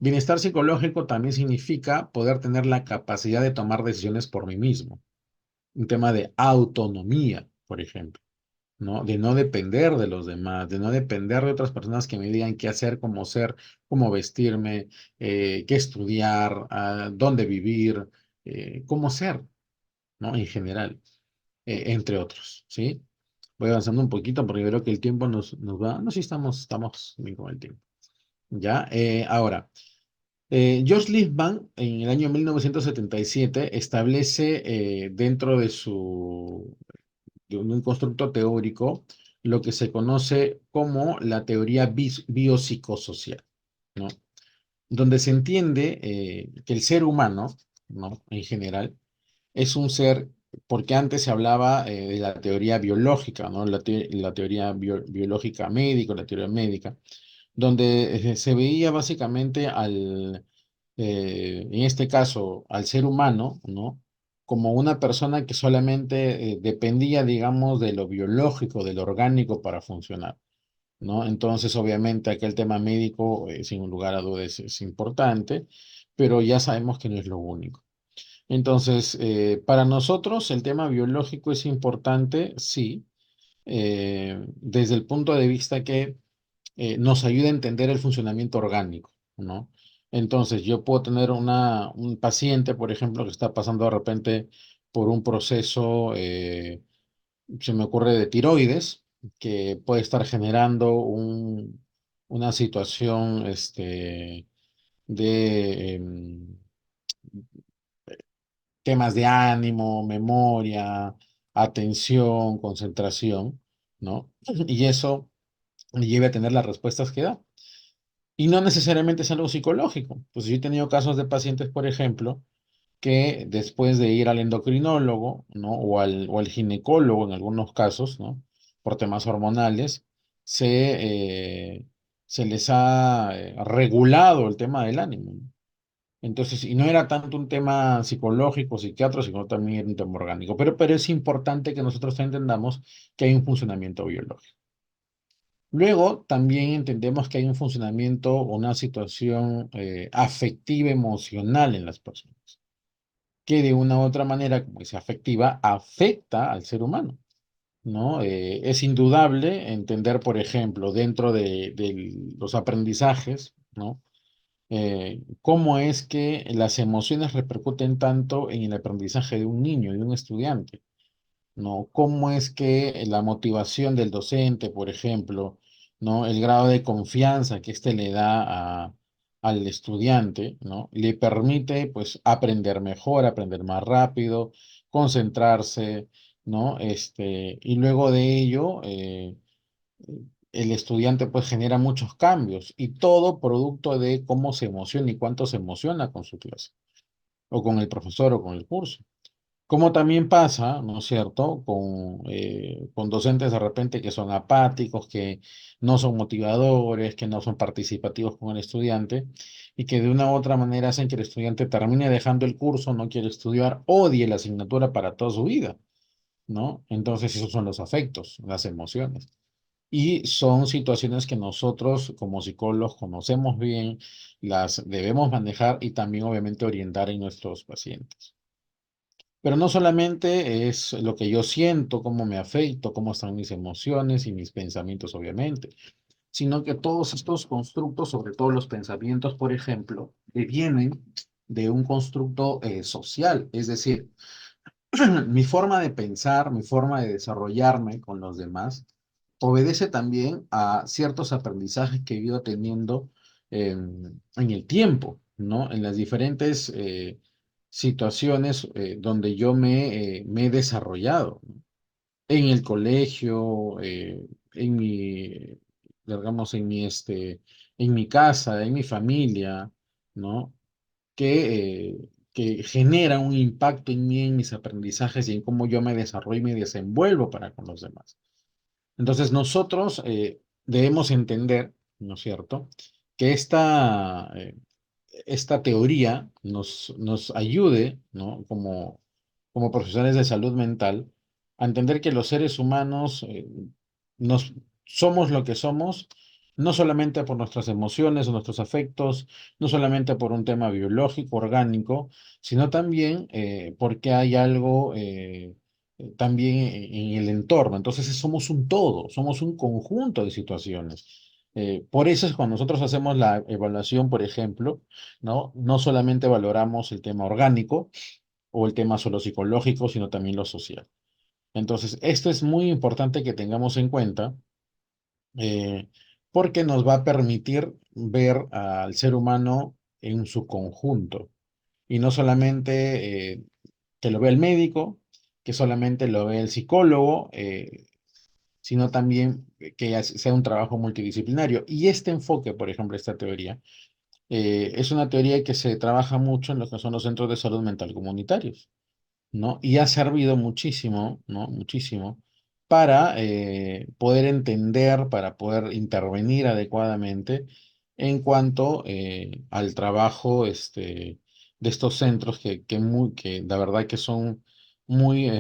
Bienestar psicológico también significa poder tener la capacidad de tomar decisiones por mí mismo. Un tema de autonomía, por ejemplo. ¿No? De no depender de los demás, de no depender de otras personas que me digan qué hacer, cómo ser, cómo vestirme, qué estudiar, dónde vivir, cómo ser, ¿no? En general, entre otros, ¿sí? Voy avanzando un poquito porque creo que el tiempo nos va, no sé si estamos bien con el tiempo, ¿ya? Ahora, George Lippmann en el año 1977 establece dentro de un constructo teórico, lo que se conoce como la teoría biopsicosocial, ¿no? Donde se entiende que el ser humano, ¿no? En general, es un ser, porque antes se hablaba de la teoría biológica, ¿no? La teoría biológica médica, la teoría médica, donde se veía básicamente en este caso, al ser humano, ¿no? Como una persona que solamente dependía, digamos, de lo biológico, de lo orgánico para funcionar, ¿no? Entonces, obviamente, aquel tema médico, sin lugar a dudas, es importante, pero ya sabemos que no es lo único. Entonces, para nosotros el tema biológico es importante, sí, desde el punto de vista que nos ayuda a entender el funcionamiento orgánico, ¿no? Entonces, yo puedo tener un paciente, por ejemplo, que está pasando de repente por un proceso, se me ocurre, de tiroides, que puede estar generando una situación de temas de ánimo, memoria, atención, concentración, ¿no? Y eso lleve a tener las respuestas que da. Y no necesariamente es algo psicológico. Pues yo he tenido casos de pacientes, por ejemplo, que después de ir al endocrinólogo, ¿no? O al ginecólogo en algunos casos, ¿no? Por temas hormonales, se les ha regulado el tema del ánimo, ¿no? Entonces, y no era tanto un tema psicológico, psiquiátrico, sino también era un tema orgánico. Pero es importante que nosotros entendamos que hay un funcionamiento biológico. Luego, también entendemos que hay un funcionamiento o una situación afectiva, emocional en las personas, que de una u otra manera, como dice afectiva, afecta al ser humano, ¿no? Es indudable entender, por ejemplo, dentro de los aprendizajes, ¿no? Cómo es que las emociones repercuten tanto en el aprendizaje de un niño, de un estudiante, ¿no? Cómo es que la motivación del docente, por ejemplo, ¿no? El grado de confianza que éste le da al estudiante, ¿no? Le permite, pues, aprender mejor, aprender más rápido, concentrarse, ¿no? Y luego de ello, el estudiante, pues, genera muchos cambios y todo producto de cómo se emociona y cuánto se emociona con su clase, o con el profesor, o con el curso. Como también pasa, ¿no es cierto?, con docentes de repente que son apáticos, que no son motivadores, que no son participativos con el estudiante y que de una u otra manera hacen que el estudiante termine dejando el curso, no quiere estudiar, odie la asignatura para toda su vida, ¿no? Entonces esos son los afectos, las emociones. Y son situaciones que nosotros como psicólogos conocemos bien, las debemos manejar y también obviamente orientar en nuestros pacientes. Pero no solamente es lo que yo siento, cómo me afecto, cómo están mis emociones y mis pensamientos, obviamente, sino que todos estos constructos, sobre todo los pensamientos, por ejemplo, vienen de un constructo social. Es decir, mi forma de pensar, mi forma de desarrollarme con los demás, obedece también a ciertos aprendizajes que he ido teniendo en el tiempo, ¿no? En las diferentes situaciones donde yo me he desarrollado, ¿no? En el colegio, en mi, digamos, en mi casa, en mi familia, ¿no? Que genera un impacto en mí, en mis aprendizajes y en cómo yo me desarrollo y me desenvuelvo para con los demás. Entonces nosotros debemos entender, ¿no es cierto?, que esta teoría nos ayude, ¿no? Como profesionales de salud mental, a entender que los seres humanos nos, somos lo que somos, no solamente por nuestras emociones o nuestros afectos, no solamente por un tema biológico, orgánico, sino también porque hay algo también en el entorno. Entonces somos un todo, somos un conjunto de situaciones. Por eso es cuando nosotros hacemos la evaluación, por ejemplo, ¿no? No solamente valoramos el tema orgánico o el tema solo psicológico, sino también lo social. Entonces, esto es muy importante que tengamos en cuenta eh, porque nos va a permitir ver al ser humano en su conjunto y no solamente que lo vea el médico, que solamente lo vea el psicólogo, sino también que sea un trabajo multidisciplinario. Y este enfoque, por ejemplo, esta teoría, es una teoría que se trabaja mucho en lo que son los centros de salud mental comunitarios, ¿no? Y ha servido muchísimo, ¿no? Muchísimo para poder entender, para poder intervenir adecuadamente en cuanto al trabajo de estos centros que la verdad que son muy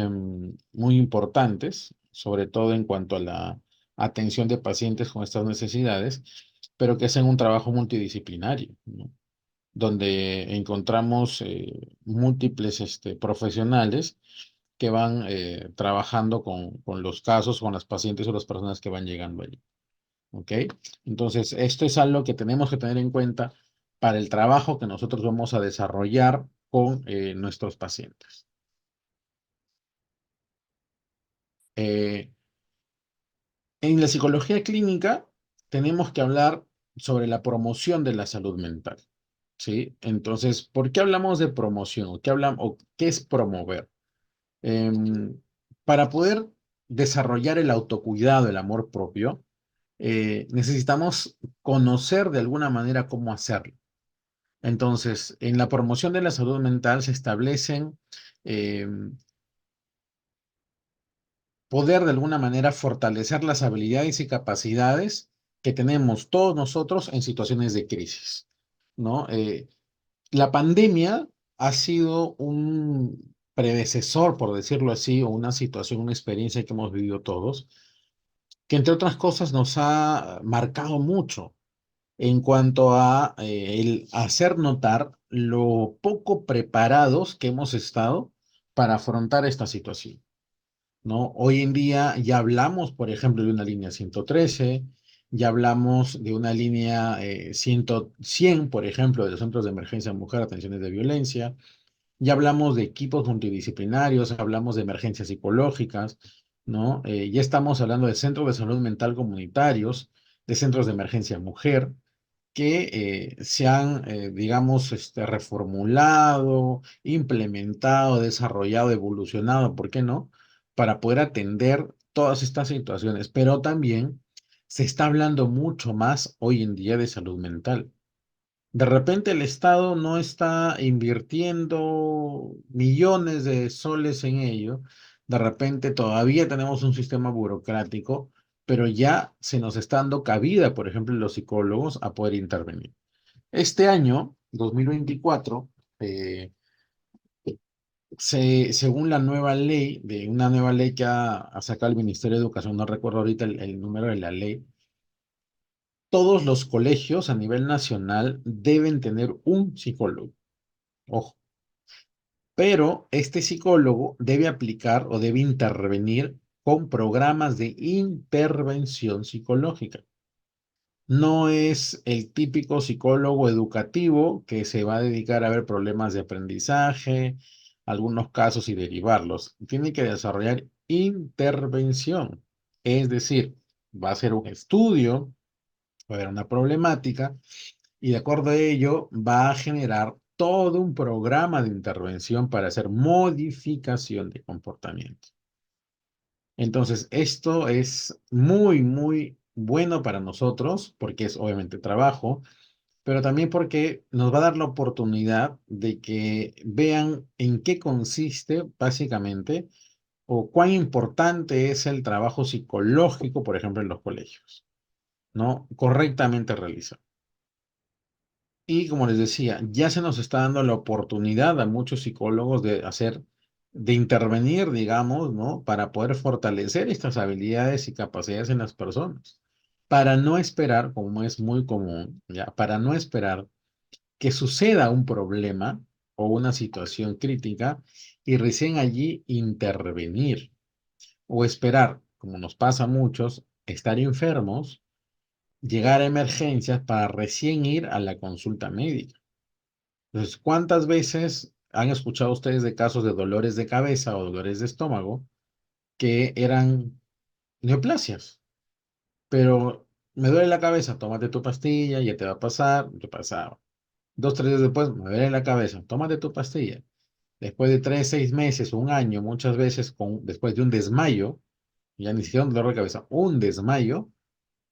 importantes, sobre todo en cuanto a la atención de pacientes con estas necesidades, pero que hacen un trabajo multidisciplinario, ¿no? Donde encontramos múltiples profesionales que van trabajando con los casos, con las pacientes o las personas que van llegando allí. ¿Ok? Entonces, esto es algo que tenemos que tener en cuenta para el trabajo que nosotros vamos a desarrollar con nuestros pacientes. Eh, en la psicología clínica tenemos que hablar sobre la promoción de la salud mental. ¿Sí? Entonces, ¿por qué hablamos de promoción? ¿O qué es promover? Em, para poder desarrollar el autocuidado, el amor propio, necesitamos conocer de alguna manera cómo hacerlo. Entonces, en la promoción de la salud mental se establecen poder de alguna manera fortalecer las habilidades y capacidades que tenemos todos nosotros en situaciones de crisis, ¿no? La pandemia ha sido un predecesor, por decirlo así, o una situación, una experiencia que hemos vivido todos, que entre otras cosas nos ha marcado mucho en cuanto a el hacer notar lo poco preparados que hemos estado para afrontar esta situación, ¿no? Hoy en día ya hablamos, por ejemplo, de una línea 113, ya hablamos de una línea 100, por ejemplo, de los centros de emergencia mujer, atenciones de violencia, ya hablamos de equipos multidisciplinarios, hablamos de emergencias psicológicas, ¿no? Ya estamos hablando de centros de salud mental comunitarios, de centros de emergencia mujer, que se han, digamos, reformulado, implementado, desarrollado, evolucionado, ¿por qué no? Para poder atender todas estas situaciones. Pero también se está hablando mucho más hoy en día de salud mental. De repente el Estado no está invirtiendo millones de soles en ello. De repente todavía tenemos un sistema burocrático, pero ya se nos está dando cabida, por ejemplo, los psicólogos a poder intervenir. Este año, 2024, según la nueva ley, de una nueva ley que ha sacado el Ministerio de Educación, no recuerdo ahorita el número de la ley, todos los colegios a nivel nacional deben tener un psicólogo. Ojo, pero este psicólogo debe aplicar o debe intervenir con programas de intervención psicológica. No es el típico psicólogo educativo que se va a dedicar a ver problemas de aprendizaje, algunos casos y derivarlos. Tiene que desarrollar intervención. Es decir, va a ser un estudio, va a haber una problemática y de acuerdo a ello va a generar todo un programa de intervención para hacer modificación de comportamiento. Entonces, esto es muy, muy bueno para nosotros porque es obviamente trabajo, pero también porque nos va a dar la oportunidad de que vean en qué consiste básicamente o cuán importante es el trabajo psicológico, por ejemplo, en los colegios, ¿no? Correctamente realizado. Y como les decía, ya se nos está dando la oportunidad a muchos psicólogos de hacer, de intervenir, digamos, ¿no? Para poder fortalecer estas habilidades y capacidades en las personas. Para no esperar, como es muy común, ya, para no esperar que suceda un problema o una situación crítica y recién allí intervenir o esperar, como nos pasa a muchos, estar enfermos, llegar a emergencias para recién ir a la consulta médica. Entonces, ¿cuántas veces han escuchado ustedes de casos de dolores de cabeza o dolores de estómago que eran neoplasias? Pero me duele la cabeza, tómate tu pastilla, ya te va a pasar, te pasaba. 2, 3 días después, me duele la cabeza, tómate tu pastilla. Después de 3, 6 meses, un año, muchas veces después de un desmayo, ya ni siquiera un dolor de cabeza, un desmayo,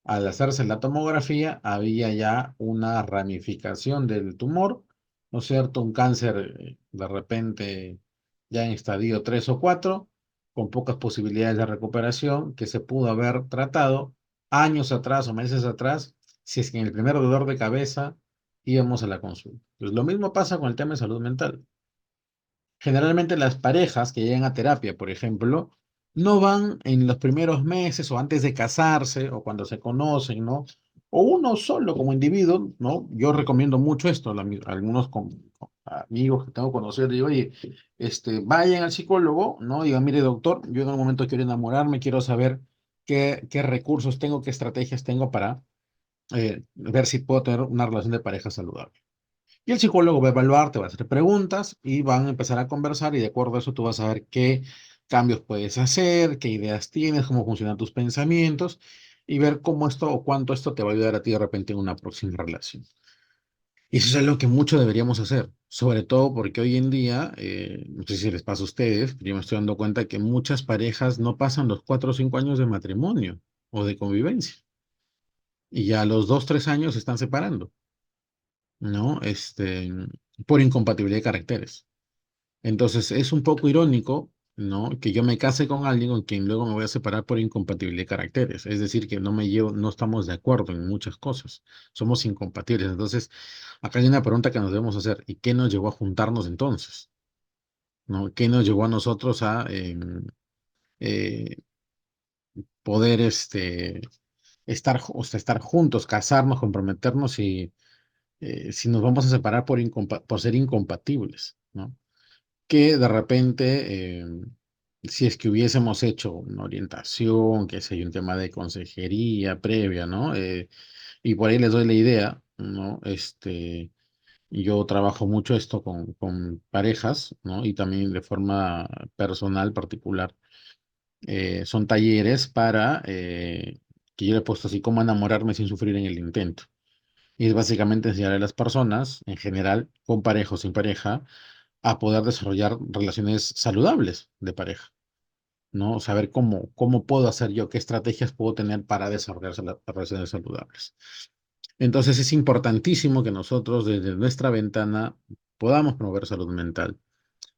al hacerse la tomografía, había ya una ramificación del tumor, ¿no es cierto? Un cáncer de repente ya en estadio 3 o 4, con pocas posibilidades de recuperación, que se pudo haber tratado años atrás o meses atrás, si es que en el primer dolor de cabeza íbamos a la consulta. Pues lo mismo pasa con el tema de salud mental. Generalmente las parejas que llegan a terapia, por ejemplo, no van en los primeros meses o antes de casarse o cuando se conocen, ¿no? O uno solo como individuo, ¿no? Yo recomiendo mucho esto a algunos amigos que tengo conocidos, digo, oye, vayan al psicólogo, ¿no? Digan, mire, doctor, yo en algún momento quiero enamorarme, quiero saber qué recursos tengo, qué estrategias tengo para ver si puedo tener una relación de pareja saludable. Y el psicólogo va a evaluar, te va a hacer preguntas y van a empezar a conversar y de acuerdo a eso tú vas a ver qué cambios puedes hacer, qué ideas tienes, cómo funcionan tus pensamientos y ver cómo esto o cuánto esto te va a ayudar a ti de repente en una próxima relación. Y eso es algo que mucho deberíamos hacer, sobre todo porque hoy en día, no sé si les pasa a ustedes, pero yo me estoy dando cuenta que muchas parejas no pasan los 4 o 5 años de matrimonio o de convivencia y ya a los 2, 3 años se están separando, ¿no? Por incompatibilidad de caracteres. Entonces es un poco irónico, ¿no? Que yo me case con alguien con quien luego me voy a separar por incompatibilidad de caracteres. Es decir, que no estamos de acuerdo en muchas cosas. Somos incompatibles. Entonces, acá hay una pregunta que nos debemos hacer. ¿Y qué nos llevó a juntarnos entonces? ¿No? ¿Qué nos llevó a nosotros a eh, poder estar juntos, casarnos, comprometernos y si nos vamos a separar por ser incompatibles, ¿no? Que de repente, si es que hubiésemos hecho una orientación, que sé yo, un tema de consejería previa, ¿no? Y por ahí les doy la idea, ¿no? Yo trabajo mucho esto con parejas, ¿no? Y también de forma personal, particular. Son talleres para que yo le he puesto así como enamorarme sin sufrir en el intento. Y es básicamente enseñar a las personas, en general, con pareja o sin pareja, a poder desarrollar relaciones saludables de pareja, ¿no? Saber cómo puedo hacer yo, qué estrategias puedo tener para desarrollar las relaciones saludables. Entonces es importantísimo que nosotros desde nuestra ventana podamos promover salud mental.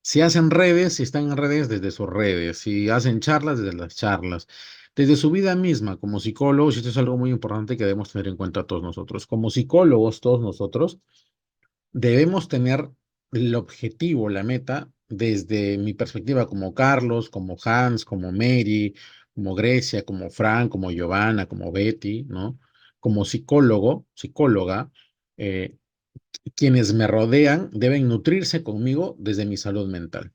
Si hacen redes, si están en redes, desde sus redes. Si hacen charlas, desde las charlas. Desde su vida misma, como psicólogos, y esto es algo muy importante que debemos tener en cuenta todos nosotros. Como psicólogos, todos nosotros, debemos tener el objetivo, la meta, desde mi perspectiva como Carlos, como Hans, como Mary, como Grecia, como Frank, como Giovanna, como Betty, ¿no? Como psicólogo, psicóloga, eh, quienes me rodean deben nutrirse conmigo desde mi salud mental.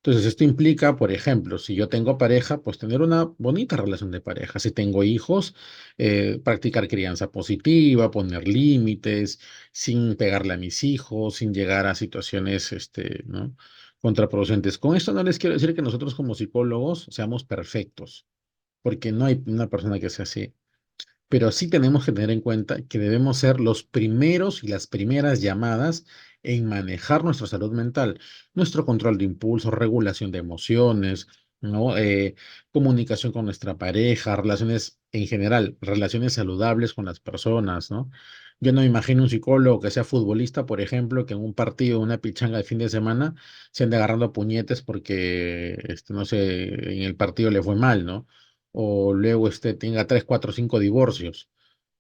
Entonces, esto implica, por ejemplo, si yo tengo pareja, pues tener una bonita relación de pareja. Si tengo hijos, practicar crianza positiva, poner límites, sin pegarle a mis hijos, sin llegar a situaciones, ¿no? contraproducentes. Con esto no les quiero decir que nosotros como psicólogos seamos perfectos, porque no hay una persona que sea así. Pero sí tenemos que tener en cuenta que debemos ser los primeros y las primeras llamadas en manejar nuestra salud mental, nuestro control de impulsos, regulación de emociones, ¿no? Comunicación con nuestra pareja, relaciones en general, relaciones saludables con las personas, ¿no? Yo no me imagino un psicólogo que sea futbolista, por ejemplo, que en un partido, una pichanga de fin de semana, se ande agarrando a puñetes porque, no sé, en el partido le fue mal, ¿no? O luego tenga 3, 4, 5 divorcios,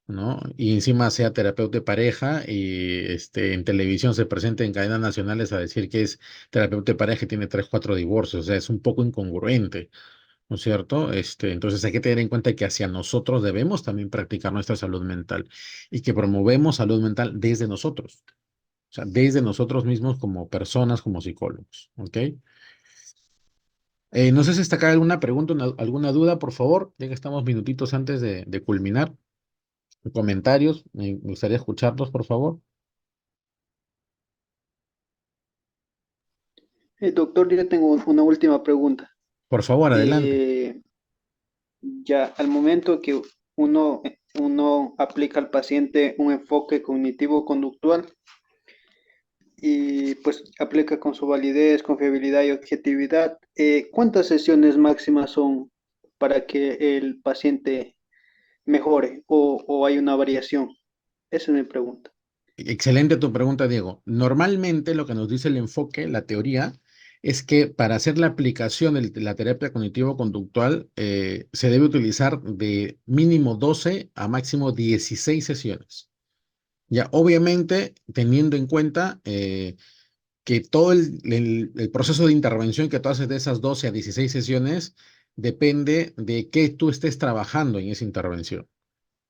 ¿no? Y encima sea terapeuta de pareja y en televisión se presente en cadenas nacionales a decir que es terapeuta de pareja y tiene 3, 4 divorcios. O sea, es un poco incongruente, ¿no es cierto? Entonces hay que tener en cuenta que hacia nosotros debemos también practicar nuestra salud mental y que promovemos salud mental desde nosotros, o sea, desde nosotros mismos como personas, como psicólogos, ¿ok? No sé si está acá alguna pregunta, alguna duda, por favor, ya que estamos minutitos antes de culminar. Comentarios, me gustaría escucharlos, por favor. Doctor, yo tengo una última pregunta. Por favor, adelante. Eh, ya al momento que uno aplica al paciente un enfoque cognitivo-conductual y pues aplica con su validez, confiabilidad y objetividad, ¿cuántas sesiones máximas son para que el paciente mejore o hay una variación? Esa es mi pregunta. Excelente tu pregunta, Diego. Normalmente lo que nos dice el enfoque, la teoría, es que para hacer la aplicación de la terapia cognitivo-conductual se debe utilizar de mínimo 12 a máximo 16 sesiones. Ya, obviamente, teniendo en cuenta que todo el proceso de intervención que tú haces de esas 12 a 16 sesiones depende de qué tú estés trabajando en esa intervención.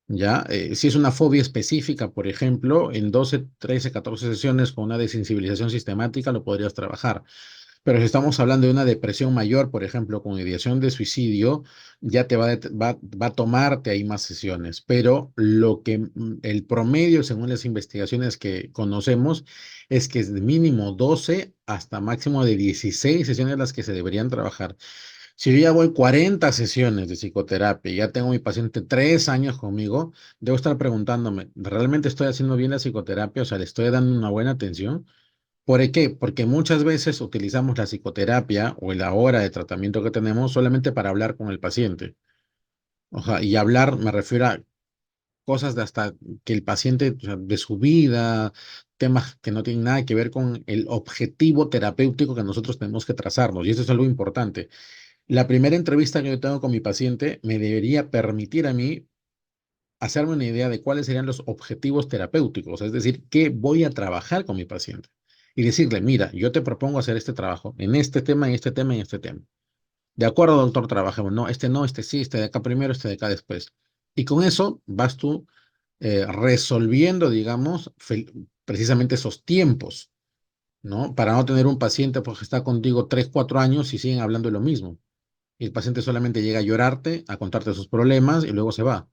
¿Ya? Si es una fobia específica, por ejemplo, en 12, 13, 14 sesiones con una desensibilización sistemática lo podrías trabajar. Pero si estamos hablando de una depresión mayor, por ejemplo, con ideación de suicidio, ya va a tomarte ahí más sesiones. Pero el promedio, según las investigaciones que conocemos, es que es de mínimo 12 hasta máximo de 16 sesiones las que se deberían trabajar. Si yo ya voy 40 sesiones de psicoterapia y ya tengo mi paciente 3 años conmigo, debo estar preguntándome, ¿realmente estoy haciendo bien la psicoterapia? O sea, ¿le estoy dando una buena atención? ¿Por qué? Porque muchas veces utilizamos la psicoterapia o la hora de tratamiento que tenemos solamente para hablar con el paciente. O sea, y hablar me refiero a cosas de hasta que el paciente, o sea, de su vida, temas que no tienen nada que ver con el objetivo terapéutico que nosotros tenemos que trazarnos. Y eso es algo importante. La primera entrevista que yo tengo con mi paciente me debería permitir a mí hacerme una idea de cuáles serían los objetivos terapéuticos, es decir, qué voy a trabajar con mi paciente. Y decirle, mira, yo te propongo hacer este trabajo en este tema, en este tema, en este tema. De acuerdo, doctor, trabajemos. No, este sí, este de acá primero, este de acá después. Y con eso vas tú resolviendo, digamos, precisamente esos tiempos, ¿no? Para no tener un paciente pues, que está contigo 3, 4 años y siguen hablando de lo mismo. Y el paciente solamente llega a llorarte, a contarte sus problemas y luego se va.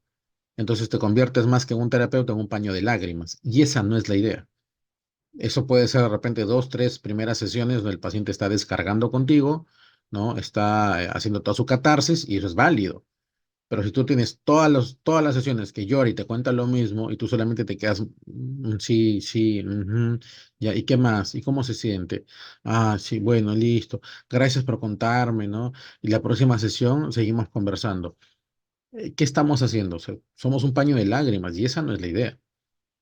Entonces te conviertes más que en un terapeuta en un paño de lágrimas. Y esa no es la idea. Eso puede ser de repente 2, 3 primeras sesiones donde el paciente está descargando contigo, ¿no? Está haciendo toda su catarsis y eso es válido. Pero si tú tienes todas las sesiones que llora y te cuenta lo mismo y tú solamente te quedas, sí, sí, ujú, ya, ¿y qué más? ¿Y cómo se siente? Ah, sí, bueno, listo. Gracias por contarme, ¿no? Y la próxima sesión seguimos conversando. ¿Qué estamos haciendo? O sea, somos un paño de lágrimas y esa no es la idea.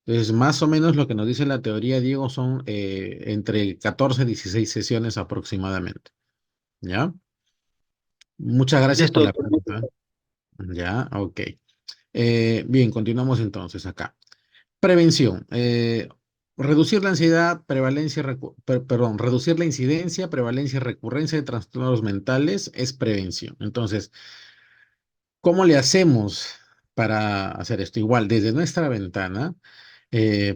Entonces, más o menos lo que nos dice la teoría, Diego, son entre 14 y 16 sesiones aproximadamente. ¿Ya? Muchas gracias por Listo, la doctor. pregunta. Ya, ok. Bien, continuamos entonces acá. Prevención. Reducir la ansiedad, prevalencia, perdón, reducir la incidencia, prevalencia y recurrencia de trastornos mentales es prevención. Entonces, ¿cómo le hacemos para hacer esto? Igual, desde nuestra ventana,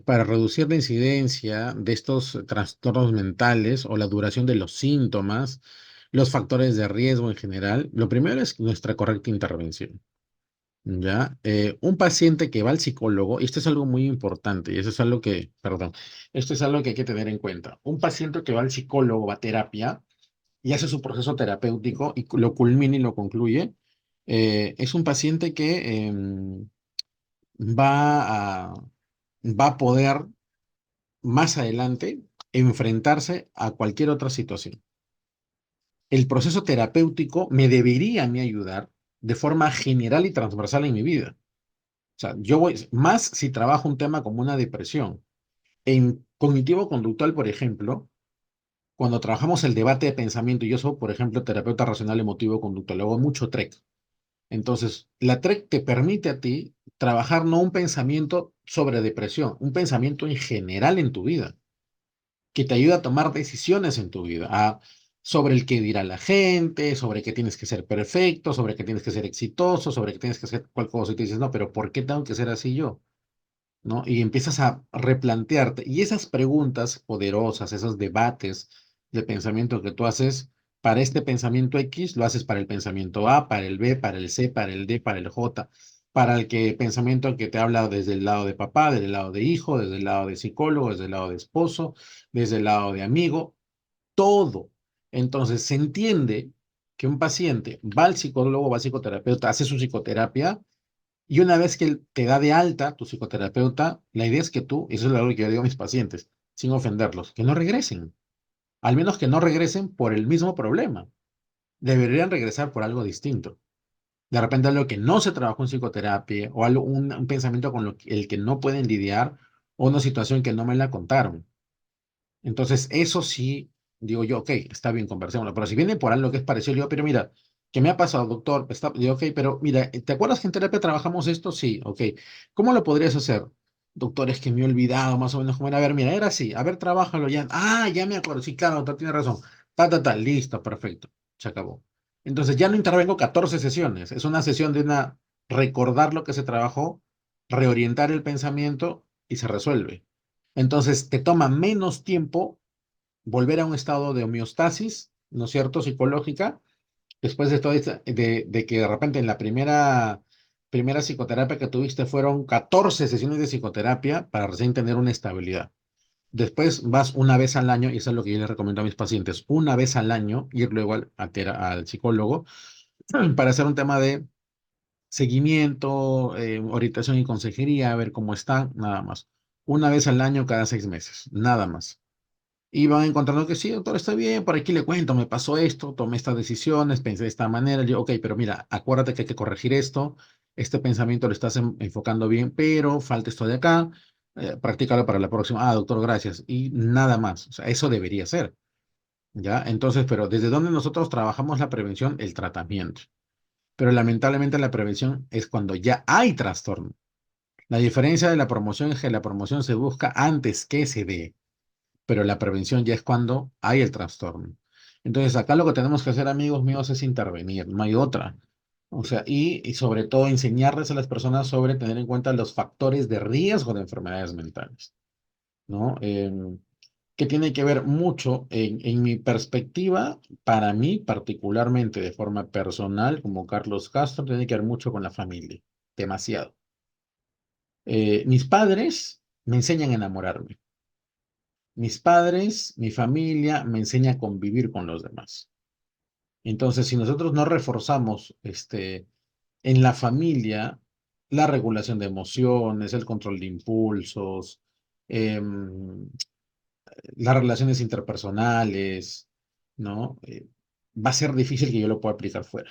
para reducir la incidencia de estos trastornos mentales o la duración de los síntomas, los factores de riesgo en general, lo primero es nuestra correcta intervención. ¿Ya? Un paciente que va al psicólogo, y esto es algo muy importante, y eso es algo que, perdón, esto es algo que hay que tener en cuenta. Un paciente que va al psicólogo, va a terapia, y hace su proceso terapéutico y lo culmina y lo concluye, es un paciente que va a, va a poder más adelante enfrentarse a cualquier otra situación. El proceso terapéutico me debería a mí ayudar de forma general y transversal en mi vida. O sea, yo voy, más si trabajo un tema como una depresión. En cognitivo-conductual, por ejemplo, cuando trabajamos el debate de pensamiento, y yo soy, por ejemplo, terapeuta racional emotivo conductual, hago mucho TREC. Entonces, la TREC te permite a ti trabajar no un pensamiento sobre depresión, un pensamiento en general en tu vida, que te ayuda a tomar decisiones en tu vida, sobre el que dirá la gente, sobre que tienes que ser perfecto, sobre que tienes que ser exitoso, sobre que tienes que hacer cualquier cosa, y te dices, no, pero ¿por qué tengo que ser así yo? ¿No? Y empiezas a replantearte. Y esas preguntas poderosas, esos debates de pensamiento que tú haces para este pensamiento X, lo haces para el pensamiento A, para el B, para el C, para el D, para el J, para el que pensamiento que te habla desde el lado de papá, desde el lado de hijo, desde el lado de psicólogo, desde el lado de esposo, desde el lado de amigo, todo. Entonces se entiende que un paciente va al psicólogo, va al psicoterapeuta, hace su psicoterapia y una vez que él te da de alta tu psicoterapeuta, la idea es que tú, y eso es algo que yo digo a mis pacientes, sin ofenderlos, que no regresen. Al menos que no regresen por el mismo problema. Deberían regresar por algo distinto. De repente algo que no se trabajó en psicoterapia o algo, un pensamiento con el que no pueden lidiar o una situación que no me la contaron. Entonces, eso sí, digo yo, ok, está bien, conversémoslo. Pero si viene por algo que es parecido, le digo, pero mira, ¿qué me ha pasado, doctor? Digo, ok, pero mira, ¿te acuerdas que en terapia trabajamos esto? Sí, ok. ¿Cómo lo podrías hacer? Doctor, es que me he olvidado más o menos cómo era. A ver, mira, era así. A ver, trabájalo ya. Ah, ya me acuerdo. Sí, claro, doctor, tiene razón. Listo, perfecto. Se acabó. Entonces, ya no intervengo 14 sesiones. Es una sesión de recordar lo que se trabajó, reorientar el pensamiento y se resuelve. Entonces, te toma menos tiempo volver a un estado de homeostasis, ¿no es cierto?, psicológica, después de, de que de repente en la primera psicoterapia que tuviste fueron 14 sesiones de psicoterapia para recién tener una estabilidad. Después vas una vez al año, y eso es lo que yo les recomiendo a mis pacientes, una vez al año ir luego al psicólogo para hacer un tema de seguimiento, orientación y consejería, a ver cómo están, nada más. Una vez al año cada 6 meses, nada más. Y van encontrando que sí, doctor, está bien, por aquí le cuento, me pasó esto, tomé estas decisiones, pensé de esta manera. Yo, ok, pero mira, acuérdate que hay que corregir esto, este pensamiento lo estás enfocando bien, pero falta esto de acá, practícalo para la próxima. Ah, doctor, gracias. Y nada más, o sea, eso debería ser, ¿ya? Entonces, pero ¿desde dónde nosotros trabajamos la prevención? El tratamiento. Pero lamentablemente la prevención es cuando ya hay trastorno. La diferencia de la promoción es que la promoción se busca antes que se dé, pero la prevención ya es cuando hay el trastorno. Entonces, acá lo que tenemos que hacer, amigos míos, es intervenir, no hay otra. O sea, y sobre todo enseñarles a las personas sobre tener en cuenta los factores de riesgo de enfermedades mentales, ¿no? Que tiene que ver mucho, en mi perspectiva, para mí particularmente de forma personal, como Carlos Castro, tiene que ver mucho con la familia, demasiado. Mis padres me enseñan a enamorarme. Mis padres, mi familia me enseña a convivir con los demás. Entonces, si nosotros no reforzamos en la familia la regulación de emociones, el control de impulsos, em, las relaciones interpersonales, ¿no? Va a ser difícil que yo lo pueda aplicar fuera.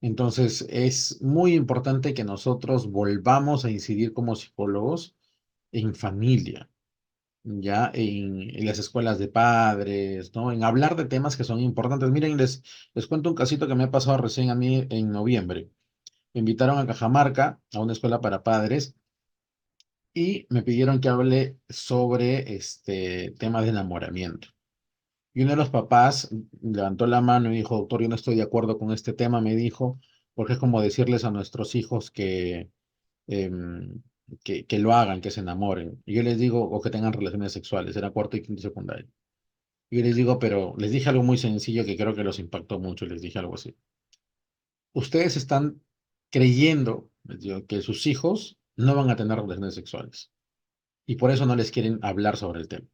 Entonces, es muy importante que nosotros volvamos a incidir como psicólogos en familia, ya en las escuelas de padres, ¿no? En hablar de temas que son importantes. Miren, les cuento un casito que me ha pasado recién a mí en noviembre. Me invitaron a Cajamarca, a una escuela para padres, y me pidieron que hable sobre temas de enamoramiento. Y uno de los papás levantó la mano y dijo, doctor, yo no estoy de acuerdo con este tema, me dijo, porque es como decirles a nuestros hijos em, que lo hagan, que se enamoren. Y yo les digo, o que tengan relaciones sexuales, era cuarto y quinto secundario. Y yo les digo, pero les dije algo muy sencillo que creo que los impactó mucho, les dije algo así. Ustedes están creyendo digo, que sus hijos no van a tener relaciones sexuales. Y por eso no les quieren hablar sobre el tema.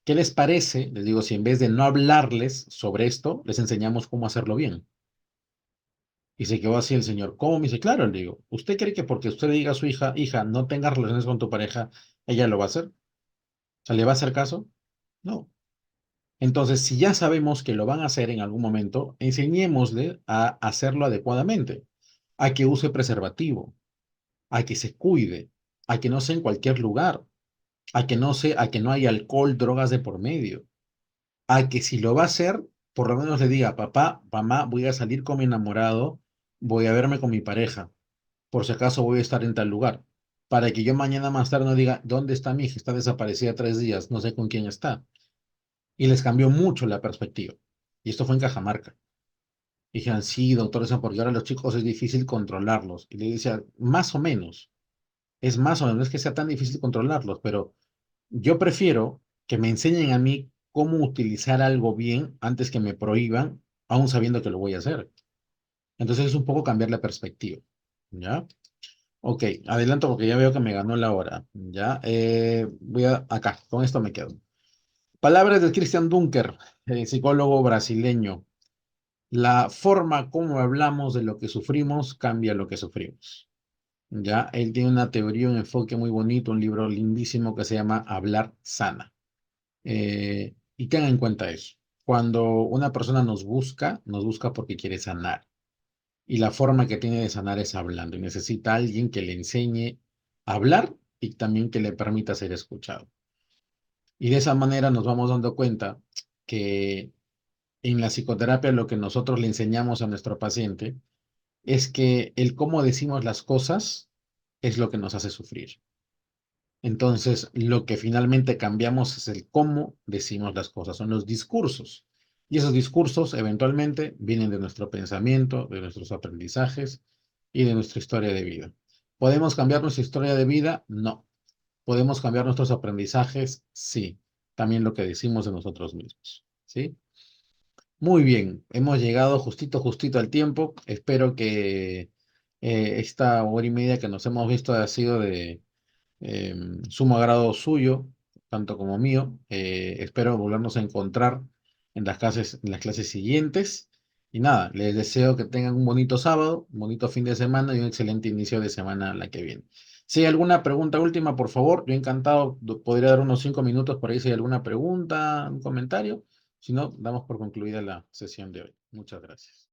¿Qué les parece? Les digo, si en vez de no hablarles sobre esto, les enseñamos cómo hacerlo bien. Y se quedó así el señor. ¿Cómo? Me dice, claro, le digo, ¿usted cree que porque usted le diga a su hija, hija, no tengas relaciones con tu pareja, ella lo va a hacer? O sea, ¿le va a hacer caso? No. Entonces, si ya sabemos que lo van a hacer en algún momento, enseñémosle a hacerlo adecuadamente, a que use preservativo, a que se cuide, a que no sea en cualquier lugar, a que no haya alcohol, drogas de por medio, a que si lo va a hacer, por lo menos le diga, papá, mamá, voy a salir con mi enamorado, voy a verme con mi pareja, por si acaso voy a estar en tal lugar, para que yo mañana más tarde no diga, ¿dónde está mi hija? Está desaparecida 3 días, no sé con quién está. Y les cambió mucho la perspectiva. Y esto fue en Cajamarca. Y dijeron, sí, doctor, eso porque ahora los chicos es difícil controlarlos. Y le decía, más o menos, es más o menos, no es que sea tan difícil controlarlos, pero yo prefiero que me enseñen a mí cómo utilizar algo bien antes que me prohíban, aún sabiendo que lo voy a hacer. Entonces es un poco cambiar la perspectiva. ¿Ya? Ok, adelanto porque ya veo que me ganó la hora. ¿Ya? Voy a, acá, con esto me quedo. Palabras de Christian Dunker, psicólogo brasileño. La forma como hablamos de lo que sufrimos cambia lo que sufrimos. ¿Ya? Él tiene una teoría, un enfoque muy bonito, un libro lindísimo que se llama Hablar Sana. Y tengan en cuenta eso. Cuando una persona nos busca porque quiere sanar. Y la forma que tiene de sanar es hablando. Y necesita a alguien que le enseñe a hablar y también que le permita ser escuchado. Y de esa manera nos vamos dando cuenta que en la psicoterapia lo que nosotros le enseñamos a nuestro paciente es que el cómo decimos las cosas es lo que nos hace sufrir. Entonces, lo que finalmente cambiamos es el cómo decimos las cosas, son los discursos. Y esos discursos eventualmente vienen de nuestro pensamiento, de nuestros aprendizajes y de nuestra historia de vida. ¿Podemos cambiar nuestra historia de vida? No. ¿Podemos cambiar nuestros aprendizajes? Sí. También lo que decimos de nosotros mismos. ¿Sí? Muy bien, hemos llegado justito al tiempo. Espero que esta hora y media que nos hemos visto ha sido de sumo agrado suyo, tanto como mío. Espero volvernos a encontrar en las clases siguientes. Y nada, les deseo que tengan un bonito sábado, un bonito fin de semana y un excelente inicio de semana la que viene. Si hay alguna pregunta última, por favor, yo encantado podría dar unos 5 minutos por ahí si hay alguna pregunta, un comentario. Si no, damos por concluida la sesión de hoy. Muchas gracias.